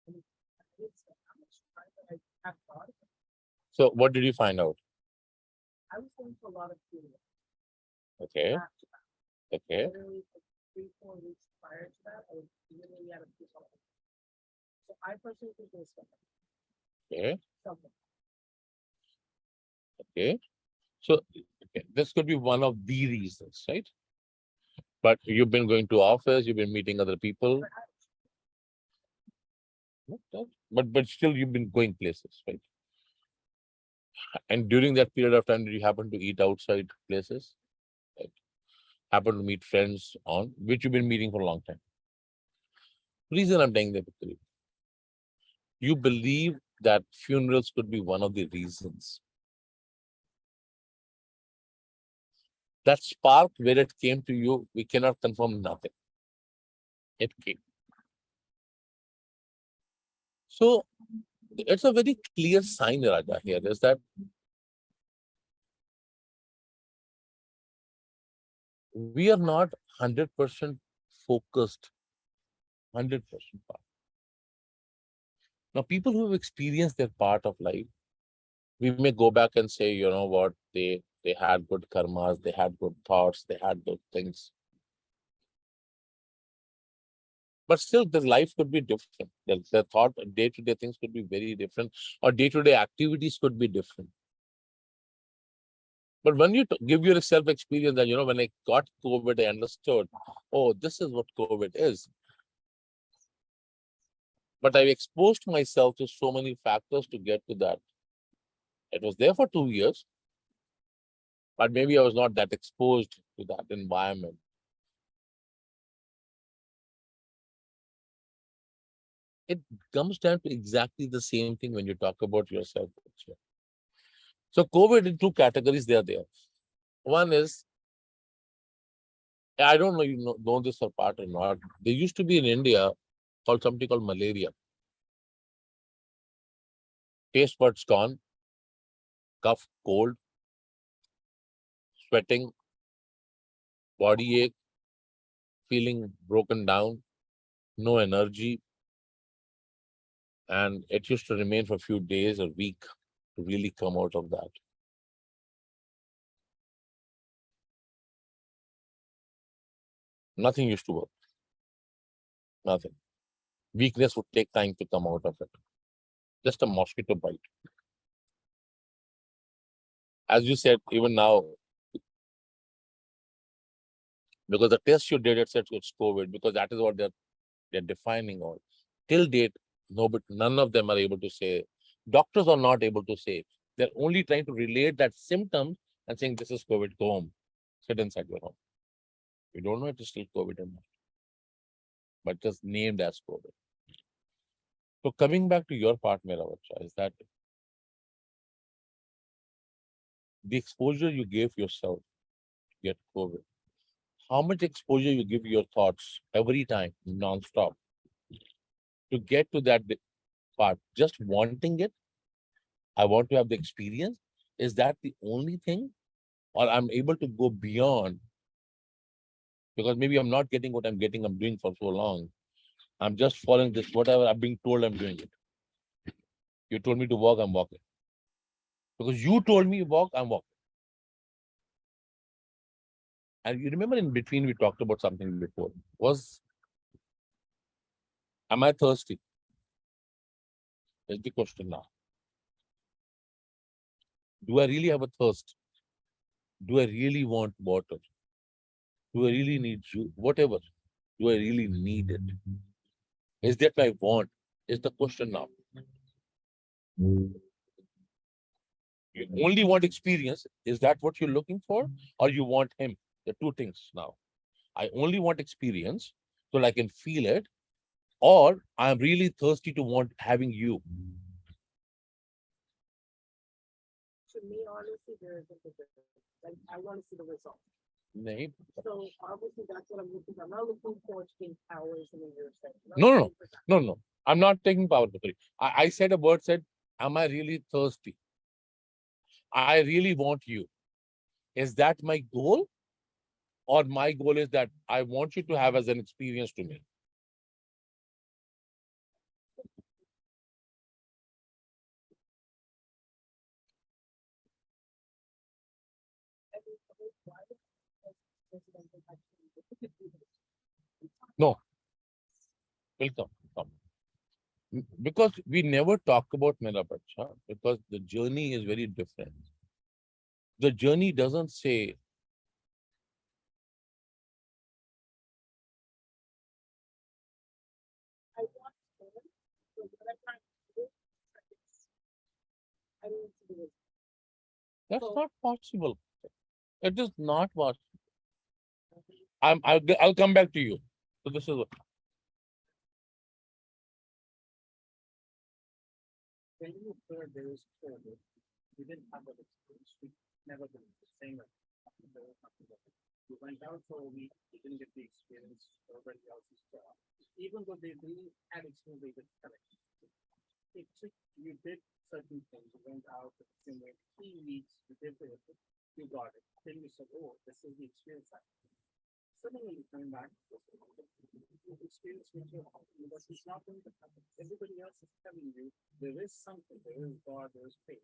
and I did so how much time that I have thought. So what did you find out? I was going through a lot of feelings. Okay. back to back. Okay. Literally for 3-4 weeks prior to that, I was literally out of control. So I personally think it was Okay. something. Okay. So okay, this could be one of the reasons, right? But you've been going to office, you've been meeting other people. But still you've been going places, right? And during that period of time, did you happen to eat outside places? Right? Happen to meet friends on which you've been meeting for a long time. Reason I'm telling that to you. You believe that funerals could be one of the reasons. That spark where it came to you, we cannot confirm nothing. It came. So it's a very clear sign, Raja, here is that we are not 100% focused, 100% part. Now, people who have experienced their part of life, we may go back and say, you know what, they had good karmas, they had good thoughts, they had good things. But still, their life could be different. Their thought, day-to-day things could be very different, or day-to-day activities could be different. But when you give yourself experience that, you know, when I got COVID, I understood, oh, this is what COVID is. But I've exposed myself to so many factors to get to that. It was there for 2 years, but maybe I was not that exposed to that environment. It comes down to exactly the same thing when you talk about yourself. So COVID in two categories, they are there. One is, I don't know you know this or part or not. There used to be in India called something called malaria. Taste buds gone, cough, cold. sweating, body ache, feeling broken down, no energy, and it used to remain for a few days or week to really come out of that. Nothing used to work. Nothing. Weakness would take time to come out of it. Just a mosquito bite. As you said, even now, because the test you did, it said it's COVID, because that is what they're defining all. Till date, none of them are able to say. Doctors are not able to say. They're only trying to relate that symptom and saying this is COVID. Go home, sit inside your home. We don't know it is still COVID or not, but just named as COVID. So coming back to your part, Mera Bacha, is that the exposure you gave yourself to get COVID, how much exposure you give your thoughts every time, non-stop, to get to that part, just wanting it. I want to have the experience. Is that the only thing? Or I'm able to go beyond, because maybe I'm not getting what I'm doing for so long. I'm just following this, whatever I'm being told, I'm doing it. You told me to walk, I'm walking. Because you told me walk, I'm walking. And you remember in between we talked about something before. Am I thirsty? That's the question now. Do I really have a thirst? Do I really want water? Do I really need juice? Whatever. Do I really need it? Is that my want? Is the question now. You only want experience. Is that what you're looking for? Or you want him? There are two things now. I only want experience so I can feel it, or I'm really thirsty to want having you. To me, honestly, there is a difference. Like, I want to see the result. Nahin. So obviously that's what I'm looking for. I'm not looking for to gain powers in the year. No. I'm not taking power. I said a word said, am I really thirsty? I really want you. Is that my goal? Or my goal is that I want you to have as an experience to me. No. Will come. Because we never talk about Mera Bacha, because the journey is very different. The journey doesn't say I want to learn, so what I'm trying to do, I need to do it. that's So- not possible. It is not possible. I'll come back to you. So this is what. When you heard there was COVID, we didn't have that experience. We never been the same. We went out for a week, we didn't get the experience everybody else's job. Even though they really had experience, they didn't have it. It took, you did certain things, you went out for the same way, 3 weeks, you did it, you got it. Then you said, oh, this is the experience I have. Suddenly you come back, the experience which you're having, but it's not going to happen. Everybody else is telling you there is something, there is God, there is faith.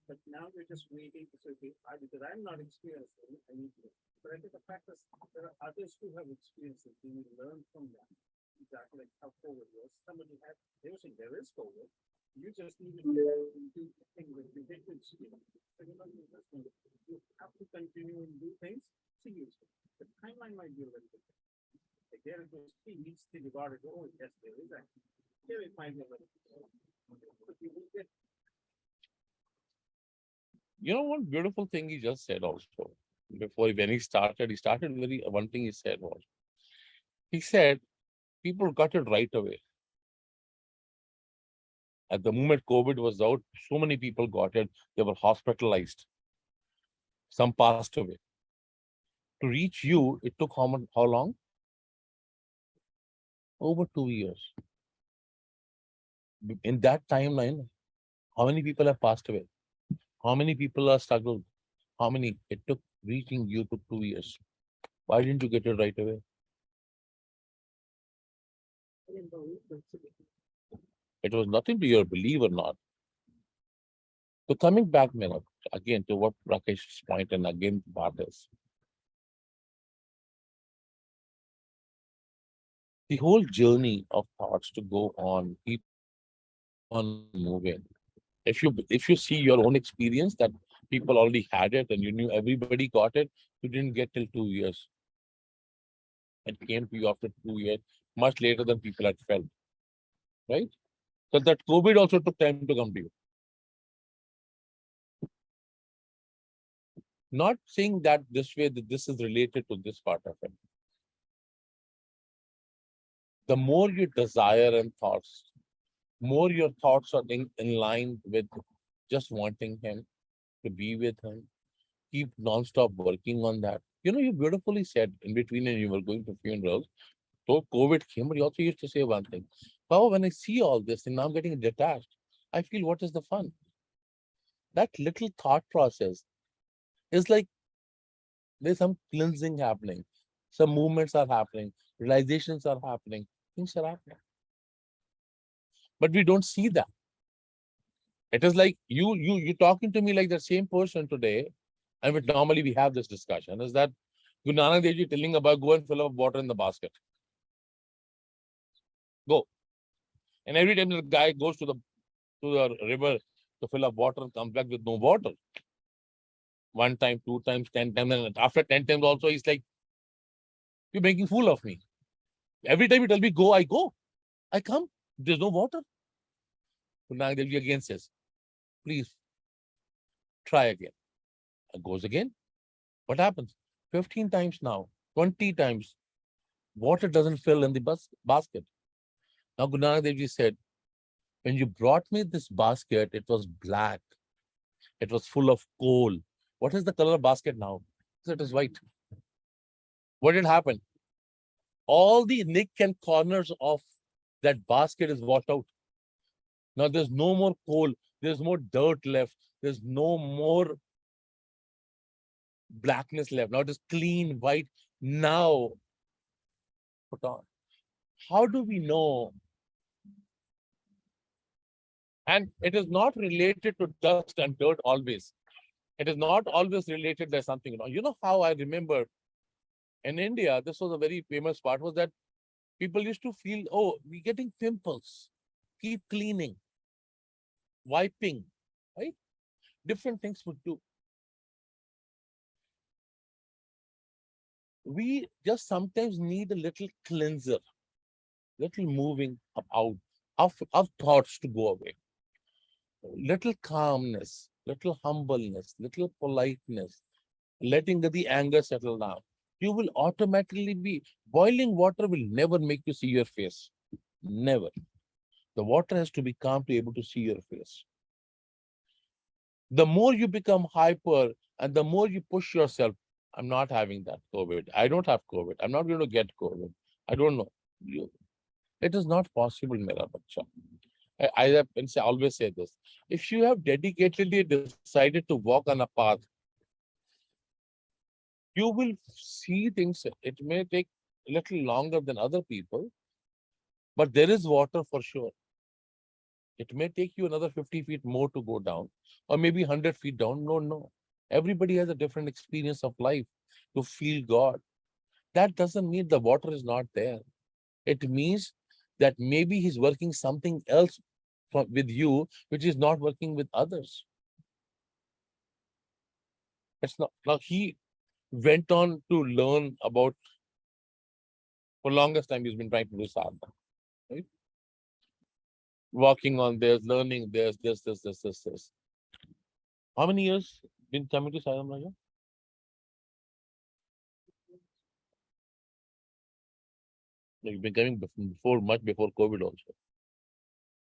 But now you're just waiting to say, okay, because I'm not experiencing, I need to. But I think the fact is there are others who have experienced it, you learn from them. Exactly like how COVID was. Somebody had, they were saying there is COVID. You just need to do the thing that you did to experience. So you have to continue and do things to use it. The timeline might be a little bit different. Like there it goes 3 weeks till you got to go, oh, yes, there is actually. Here it might be a little bit. But you will get. You know one beautiful thing he just said also. Before when he started very one thing he said was, he said people got it right away. At the moment COVID was out, so many people got it, they were hospitalized. Some passed away. To reach you, it took how long? Over 2 years. In that timeline, how many people have passed away? How many people are struggled? How many? It took Reaching you took 2 years. Why didn't you get it right away? It was nothing to your belief or not. So coming back, Meera, again to what Rakesh's point and again part is, the whole journey of thoughts to go on, keep on moving. If you see your own experience that people already had it and you knew everybody got it, you didn't get till 2 years. It came to you after 2 years, much later than people had felt, right? So that COVID also took time to come to you. Not saying that this way that this is related to this part of it. The more you desire and thoughts, more your thoughts are in line with just wanting him, to be with him, keep non-stop working on that. You know, you beautifully said in between and you were going to funerals. So COVID came, but you also used to say one thing. However, when I see all this and now I'm getting detached, I feel what is the fun? That little thought process is like there's some cleansing happening, some movements are happening, realizations are happening, things are happening. But we don't see that. It is like you talking to me like the same person today, and which normally we have this discussion, is that Guru Nanak Dev Ji telling about go and fill up water in the basket. Go. And every time the guy goes to the river to fill up water, comes back with no water. 1 time, 2 times, 10 times, and after 10 times also, he's like, you're making fool of me. Every time you tell me go, I go. I come. There's no water. Guru Nanak Dev Ji again says, please try again. And goes again. What happens? 15 times now, 20 times. Water doesn't fill in the basket. Now Guru Nanak Dev Ji said, when you brought me this basket, it was black. It was full of coal. What is the color of basket now? It is white. What did happen? All the nick and corners of that basket is washed out. Now there's no more coal. There's more dirt left. There's no more blackness left. Now it is clean, white. Now, put on. How do we know? And it is not related to dust and dirt always. It is not always related. There's something, you know how I remember in India, this was a very famous part, was that people used to feel, oh, we're getting pimples. Keep cleaning, wiping, right? Different things would do. We just sometimes need a little cleanser, little moving out of thoughts to go away. Little calmness, little humbleness, little politeness, letting the anger settle down. You will automatically be, boiling water will never make you see your face. Never. The water has to be calm to be able to see your face. The more you become hyper and the more you push yourself, I'm not having that COVID. I don't have COVID. I'm not going to get COVID. I don't know. It is not possible, Mera Bacha. I have always say this. If you have dedicatedly decided to walk on a path, you will see things. It may take a little longer than other people, but there is water for sure. It may take you another 50 feet more to go down, or maybe 100 feet down. No. Everybody has a different experience of life to feel God. That doesn't mean the water is not there. It means that maybe he's working something else with you, which is not working with others. It's not. Now he went on to learn about, for longest time he's been trying to do sadhana, right? Working on this, learning this. How many years been coming to sadhana, Raja? You've been coming before, much before COVID also.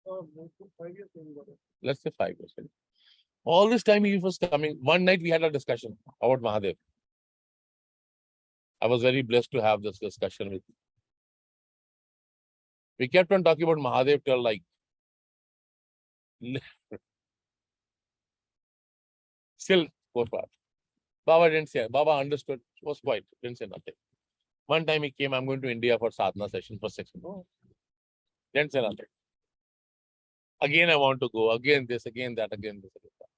5 years. Let's say 5 years. Right? All this time he was coming. One night we had a discussion about Mahadev. I was very blessed to have this discussion with you. We kept on talking about Mahadev till like still 4 parts. Baba didn't say, Baba understood, was quiet, didn't say nothing. One time he came, I'm going to India for sadhana session for 6 months. Oh, didn't say nothing. Again, I want to go, again this, again that, again this, again that.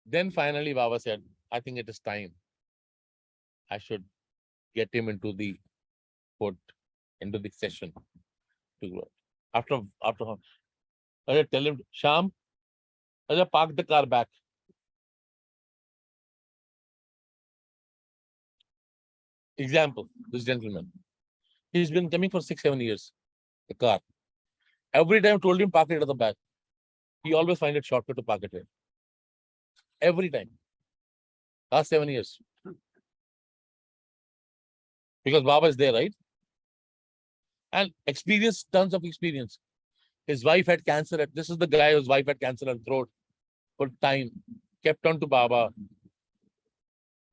Then finally Baba said, I think it is time. I should get him into the put into the session to grow. After I tell him, Sham, I park the car back. Example, this gentleman. He's been coming for 6-7 years. The car. Every time I told him park it at the back. He always find it shortcut to park it here. Every time. Last 7 years. Because Baba is there, right? And experience, tons of experience. His wife had cancer. This is the guy whose wife had cancer on throat for time. Kept on to Baba.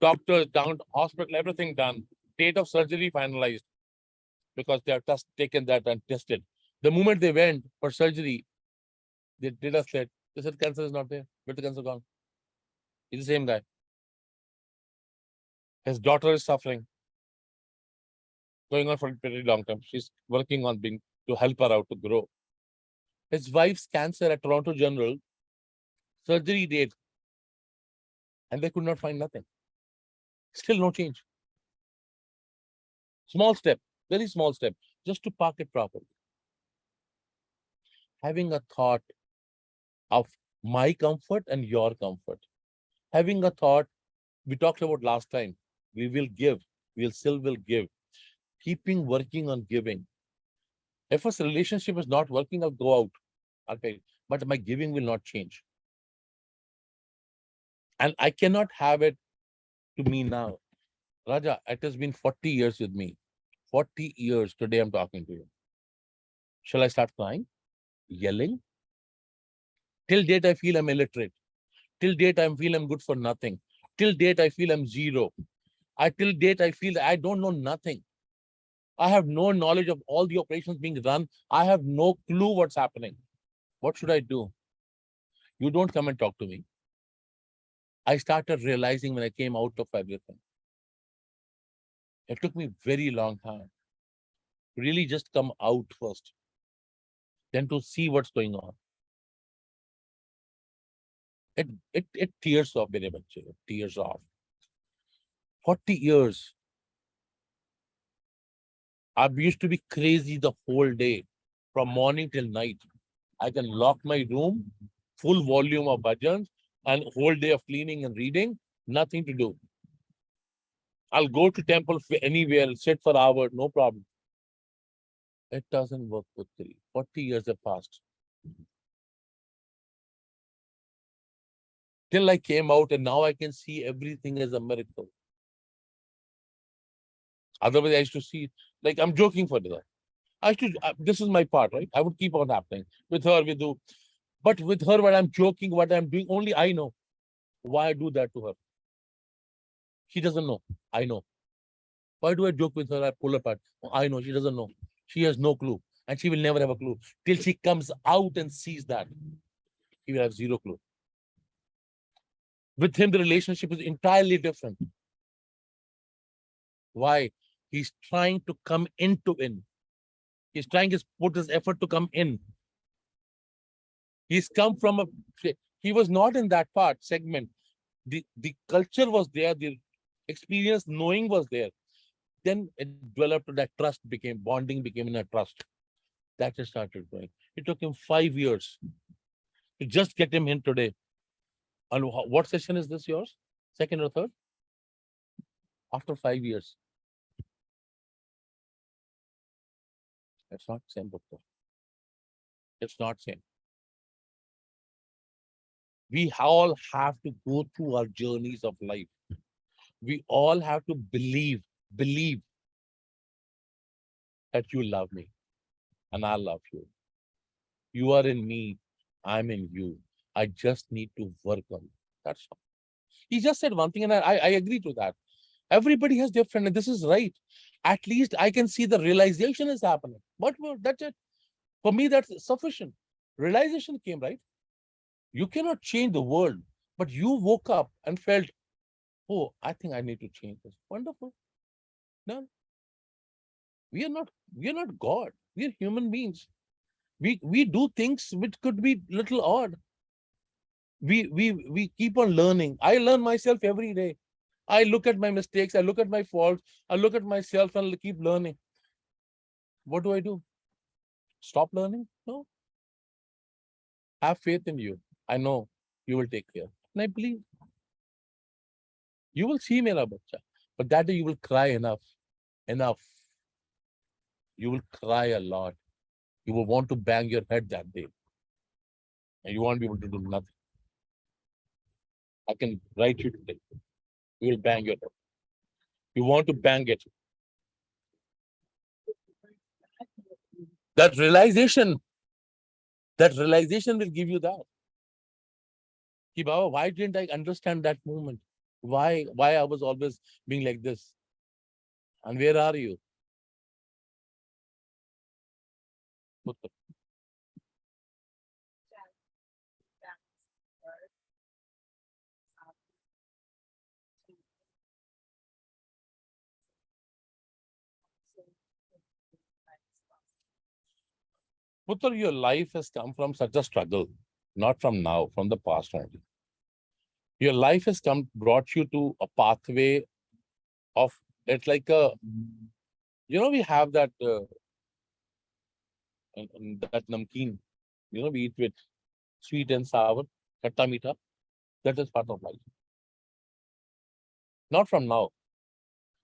Doctors down, hospital, everything done. Date of surgery finalized. Because they have just taken that and tested. The moment they went for surgery, they did a slit. They said cancer is not there. Where's the cancer gone? He's the same guy. His daughter is suffering. Going on for a very long time. She's working on being to help her out to grow. His wife's cancer at Toronto General, surgery date, and they could not find nothing. Still no change. Small step, very small step, just to park it properly. Having a thought of my comfort and your comfort. Having a thought, we talked about last time, we will give, we'll still will give. Keeping working on giving. If a relationship is not working, I'll go out. I'll pay. But my giving will not change. And I cannot have it to me now. Raja, it has been 40 years with me. 40 years today I'm talking to you. Shall I start crying? Yelling? Till date I feel I'm illiterate. Till date I feel I'm good for nothing. Till date I feel I'm zero. Till date I feel I don't know nothing. I have no knowledge of all the operations being run. I have no clue what's happening. What should I do? You don't come and talk to me. I started realizing when I came out of everything. It took me very long time. Really just come out first. Then to see what's going on. It tears off, mere bache. It tears off. 40 years. I used to be crazy the whole day, from morning till night. I can lock my room, full volume of bhajans, and whole day of cleaning and reading, nothing to do. I'll go to temple anywhere, sit for hours, no problem. It doesn't work with 40 years have passed. Till I came out and now I can see everything as a miracle. Otherwise, I used to see, like I'm joking for that. I used to, this is my part, right? I would keep on happening. With her, we do. But with her, what I'm joking, what I'm doing, only I know why I do that to her. She doesn't know. I know. Why do I joke with her? I pull her apart. I know. She doesn't know. She has no clue. And she will never have a clue. Till she comes out and sees that. She will have zero clue. With him, the relationship is entirely different. Why? He's trying to come into in. He's trying to put his effort to come in. He's come from a, he was not in that part, segment. The culture was there, the experience, knowing was there. Then it developed, that trust became, bonding became in a trust. That just started going. It took him 5 years to just get him in today. And what session is this yours? Second or third? After 5 years. It's not same, doctor. It's not same. We all have to go through our journeys of life. We all have to believe that you love me and I love you. You are in me, I'm in you. I just need to work on it. That's all. He just said one thing and I agree to that. Everybody has different, and this is right. At least I can see the realization is happening. But that's it. For me, that's sufficient. Realization came, right? You cannot change the world, but you woke up and felt, oh, I think I need to change this. Wonderful. Done. We are not God. We are human beings. We do things which could be little odd. We keep on learning. I learn myself every day. I look at my mistakes, I look at my faults, I look at myself and keep learning. What do? Stop learning? No. Have faith in you. I know you will take care. And I believe you will see mera bacha. But that day you will cry enough. Enough. You will cry a lot. You will want to bang your head that day. And you won't be able to do nothing. I can write you today. You will bang your head. You want to bang it. That realization will give you that. Ki Baba, why didn't I understand that moment? Why I was always being like this? And where are you? Putra. Putra, your life has come from such a struggle, not from now, from the past only. Your life has brought you to a pathway of, it's like we have that, that namkeen, we eat with sweet and sour, khatta meetha. That is part of life. Not from now.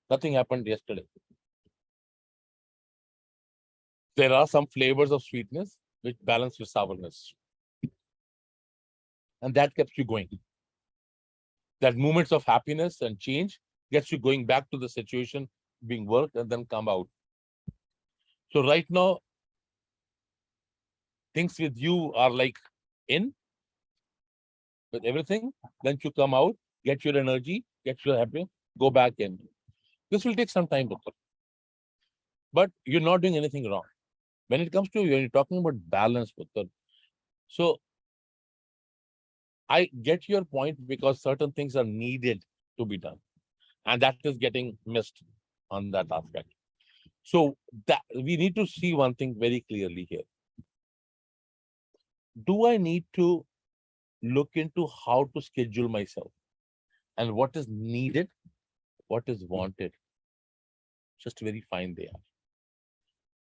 Nothing happened yesterday. There are some flavors of sweetness which balance with sourness. And that keeps you going. That moments of happiness and change gets you going back to the situation, being worked, and then come out. So right now, things with you are like in with everything. Then you come out, get your energy, get your happy, go back in. This will take some time, doctor. But you're not doing anything wrong. When it comes to when you're talking about balance, doctor. So I get your point because certain things are needed to be done. And that is getting missed on that aspect. So that we need to see one thing very clearly here. Do I need to look into how to schedule myself and what is needed, what is wanted? Just very fine there.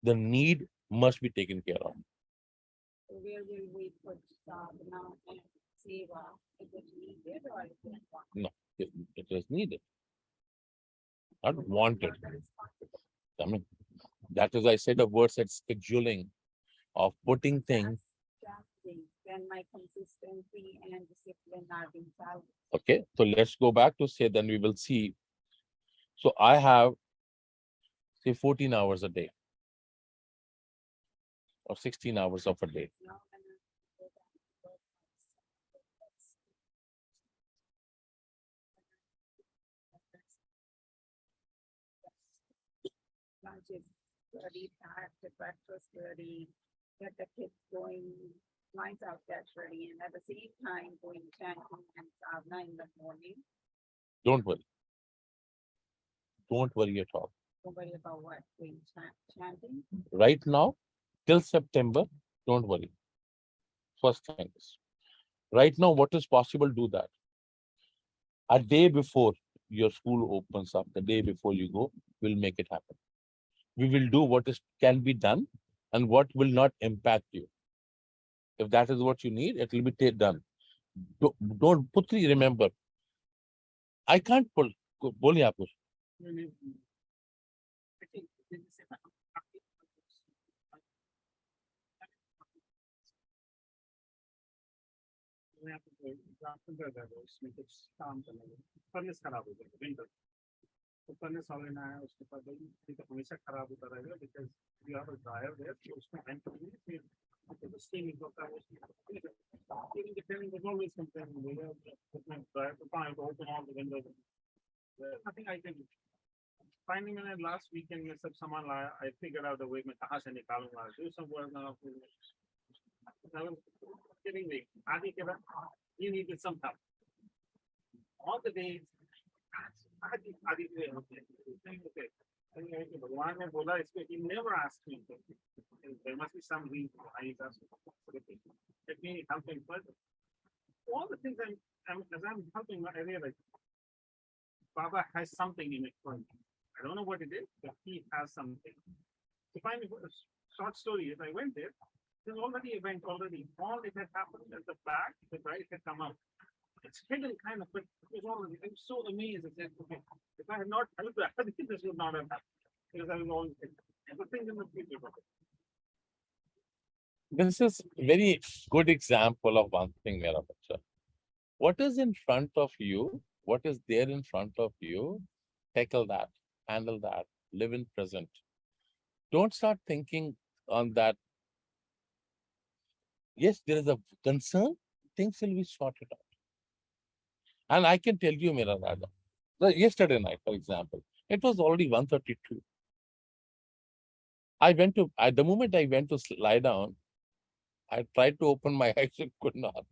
The need must be taken care of. So where will we put sadhana and seva? Is it needed or is it wanted? No, it is needed, not wanted. The responsibility. I mean, that is, I said a word said scheduling of putting things. Challenging when my consistency and discipline are being challenged. Okay, so let's go back to say, then we will see. So I have, say, 14 hours a day or 16 hours of a day. Now I'm gonna go back to work on lunch is ready, packed, the breakfast ready, get the kids going, lines out that ready, and at the same time going chanting and sadhana in the morning. Don't worry. Don't worry at all. Don't worry about what, going chanting. Right now, till September, don't worry. First thing is, right now, what is possible, do that. A day before your school opens up, the day before you go, we'll make it happen. We will do what is can be done and what will not impact you. If that is what you need, it will be done. Don't Putri, remember, I can't pull. Boli aap kuch. मैं आपको example दे रहा हूँ इसमें कुछ काम करने में furnace खराब हो जाएगा विंटर तो फर्नेस ऑल लेना है उसके बाद ये तो हमेशा खराब होता रहेगा because you have a dryer there तो उसमें एंटर नहीं फिर तो स्टीमिंग होता है उसमें even depending there's always something with my dryer तो fine to open all the windows nothing I can do finally मैंने last weekend में सब सामान लाया I figured out the way मैं कहाँ से निकालूंगा do some work now I was getting the Adi Kira, he needed some help. All the days, Adi okay. भगवान ने बोला इसको, he never asked me. There must be some reason why he's asking. Let me help him further. All the things as I'm helping, I realize Baba has something in it for me. I don't know what it is, but he has something. To find a short story, if I went there, there's already event already. All it had happened at the back, the bride had come out. It's hidden kind of, but it was already. I was so amazed. I said, okay, if I had not helped that, I think this would not have happened. Because I was always everything in the future. This is a very good example of one thing, Mera Bacha. What is in front of you, what is there in front of you, tackle that, handle that, live in present. Don't start thinking on that. Yes, there is a concern, things will be sorted out. And I can tell you, Mera Radha, yesterday night, for example, it was already 1:32. The moment I went to lie down, I tried to open my eyes and could not.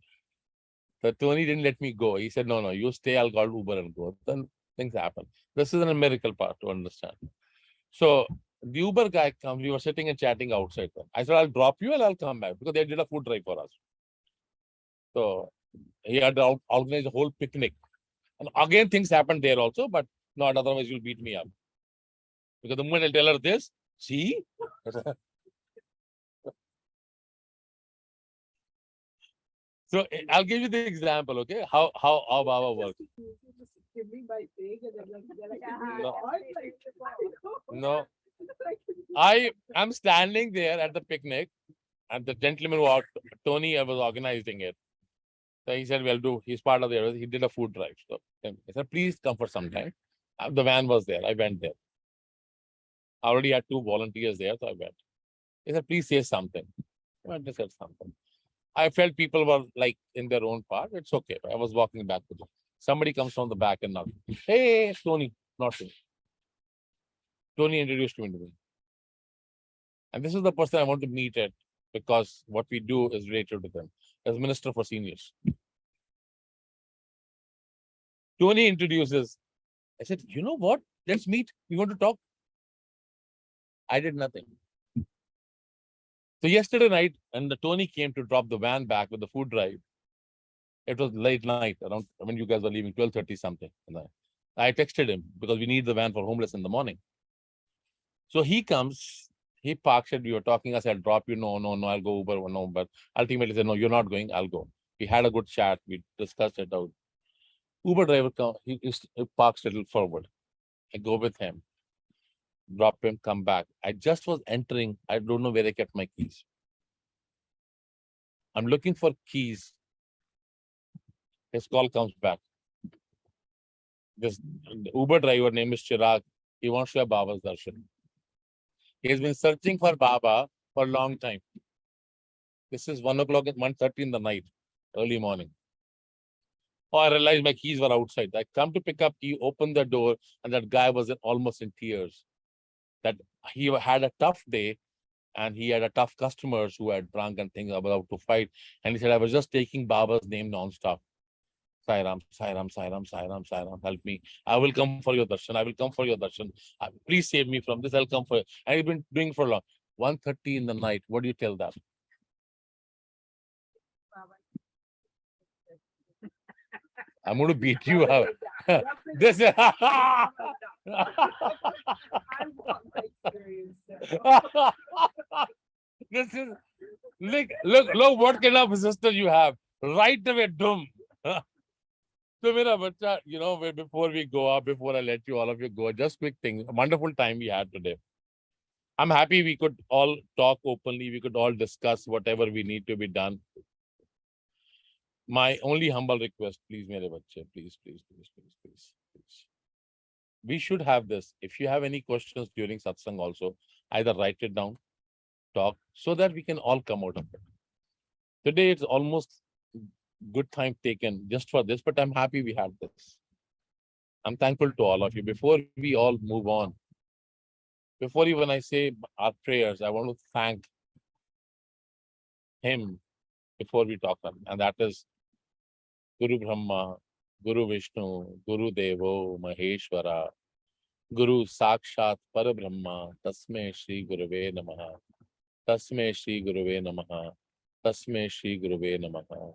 The Tony didn't let me go. He said, no, you stay, I'll call Uber and go. Then things happen. This is a miracle part to understand. So the Uber guy comes, we were sitting and chatting outside. I said, I'll drop you and I'll come back because they did a food drive for us. So he had to organize a whole picnic. And again, things happened there also, but not otherwise you'll beat me up. Because the moment I tell her this, see? So I'll give you the example, okay? How Baba works. Give me my thing and then No. I am standing there at the picnic and the gentleman who Tony was organizing it. So he said, well, he's part of the, he did a food drive. So I said, please come for some time. The van was there. I went there. I already had 2 volunteers there, so I went. He said, please say something. I went to say something. I felt people were like in their own part. It's okay. I was walking back with them. Somebody comes from the back and now, hey, Tony, not me. Tony introduced me to me. And this is the person I want to meet at because what we do is related to them as Minister for Seniors. Tony introduces. I said, you know what? Let's meet. We want to talk. I did nothing. So yesterday night, and the Tony came to drop the van back with the food drive. It was late night, around when you guys were leaving, 12:30 something. And I texted him because we need the van for homeless in the morning. So he comes, he parks it. We were talking. I said, I'll drop you. No, I'll go Uber. No, but ultimately said, no, you're not going. I'll go. We had a good chat. We discussed it out. Uber driver comes, he parks a little forward. I go with him. Drop him, come back. I just was entering. I don't know where I kept my keys. I'm looking for keys. His call comes back. This Uber driver name is Chirag. He wants to have Baba's darshan. He has been searching for Baba for a long time. This is 1 o'clock at 1:30 in the night, early morning. Oh, I realized my keys were outside. I come to pick up key, open the door, and that guy was almost in tears. That he had a tough day and he had a tough customers who had drunk and things about to fight. And he said, I was just taking Baba's name non-stop. Sai Ram, help me. I will come for your darshan. I will come for your darshan. Please save me from this. I'll come for it. And he's been doing for long. 1:30 in the night. What do you tell that? I'm going to beat you up. This is this is look what kind of a sister you have. Right away, dumb. So Mera Bacha, before we go up, before I let all of you go, just quick thing. A wonderful time we had today. I'm happy we could all talk openly. We could all discuss whatever we need to be done. My only humble request, please, Mere Bache, please. We should have this. If you have any questions during satsang also, either write it down, talk, so that we can all come out of it. Today, it's almost good time taken just for this, but I'm happy we had this. I'm thankful to all of you. Before we all move on, before even I say our prayers, I want to thank him before we talk on, and that is Guru Brahma, Guru Vishnu, Guru Devo Maheshwara, Guru Sakshat Parabrahma, Tasme Shri Guruve Namaha, Tasme Shri Guruve Namaha, Tasme Shri Guruve Namaha.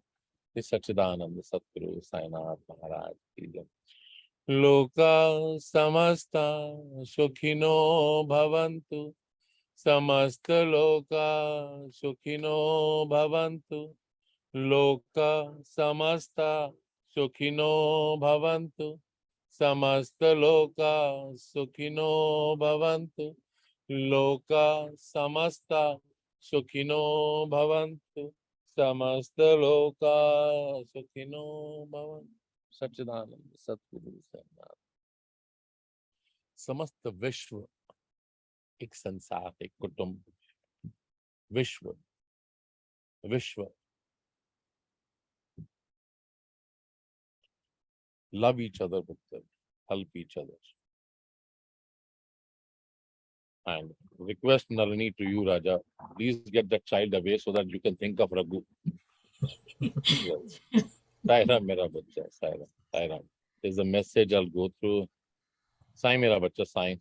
Shri Sachidananda Satguru Sainath Maharaj ki jai. Loka samasta sukhino bhavantu, samasta loka sukhino bhavantu, loka samasta sukhino bhavantu, samasta loka sukhino bhavantu, loka samasta sukhino bhavantu, samasta loka sukhino bhavantu. सच्चिदानंद सतगुरु साईनाथ। समस्त विश्व एक संसार, एक कुटुंब, विश्व विश्व love each other with them, help each other, and request Nalini to you, Raja, please get that child away so that you can think of Raghu. Yes. Saira mera bachcha, Saira, Saira. There's a message I'll go through. Sai mera bachcha, sai.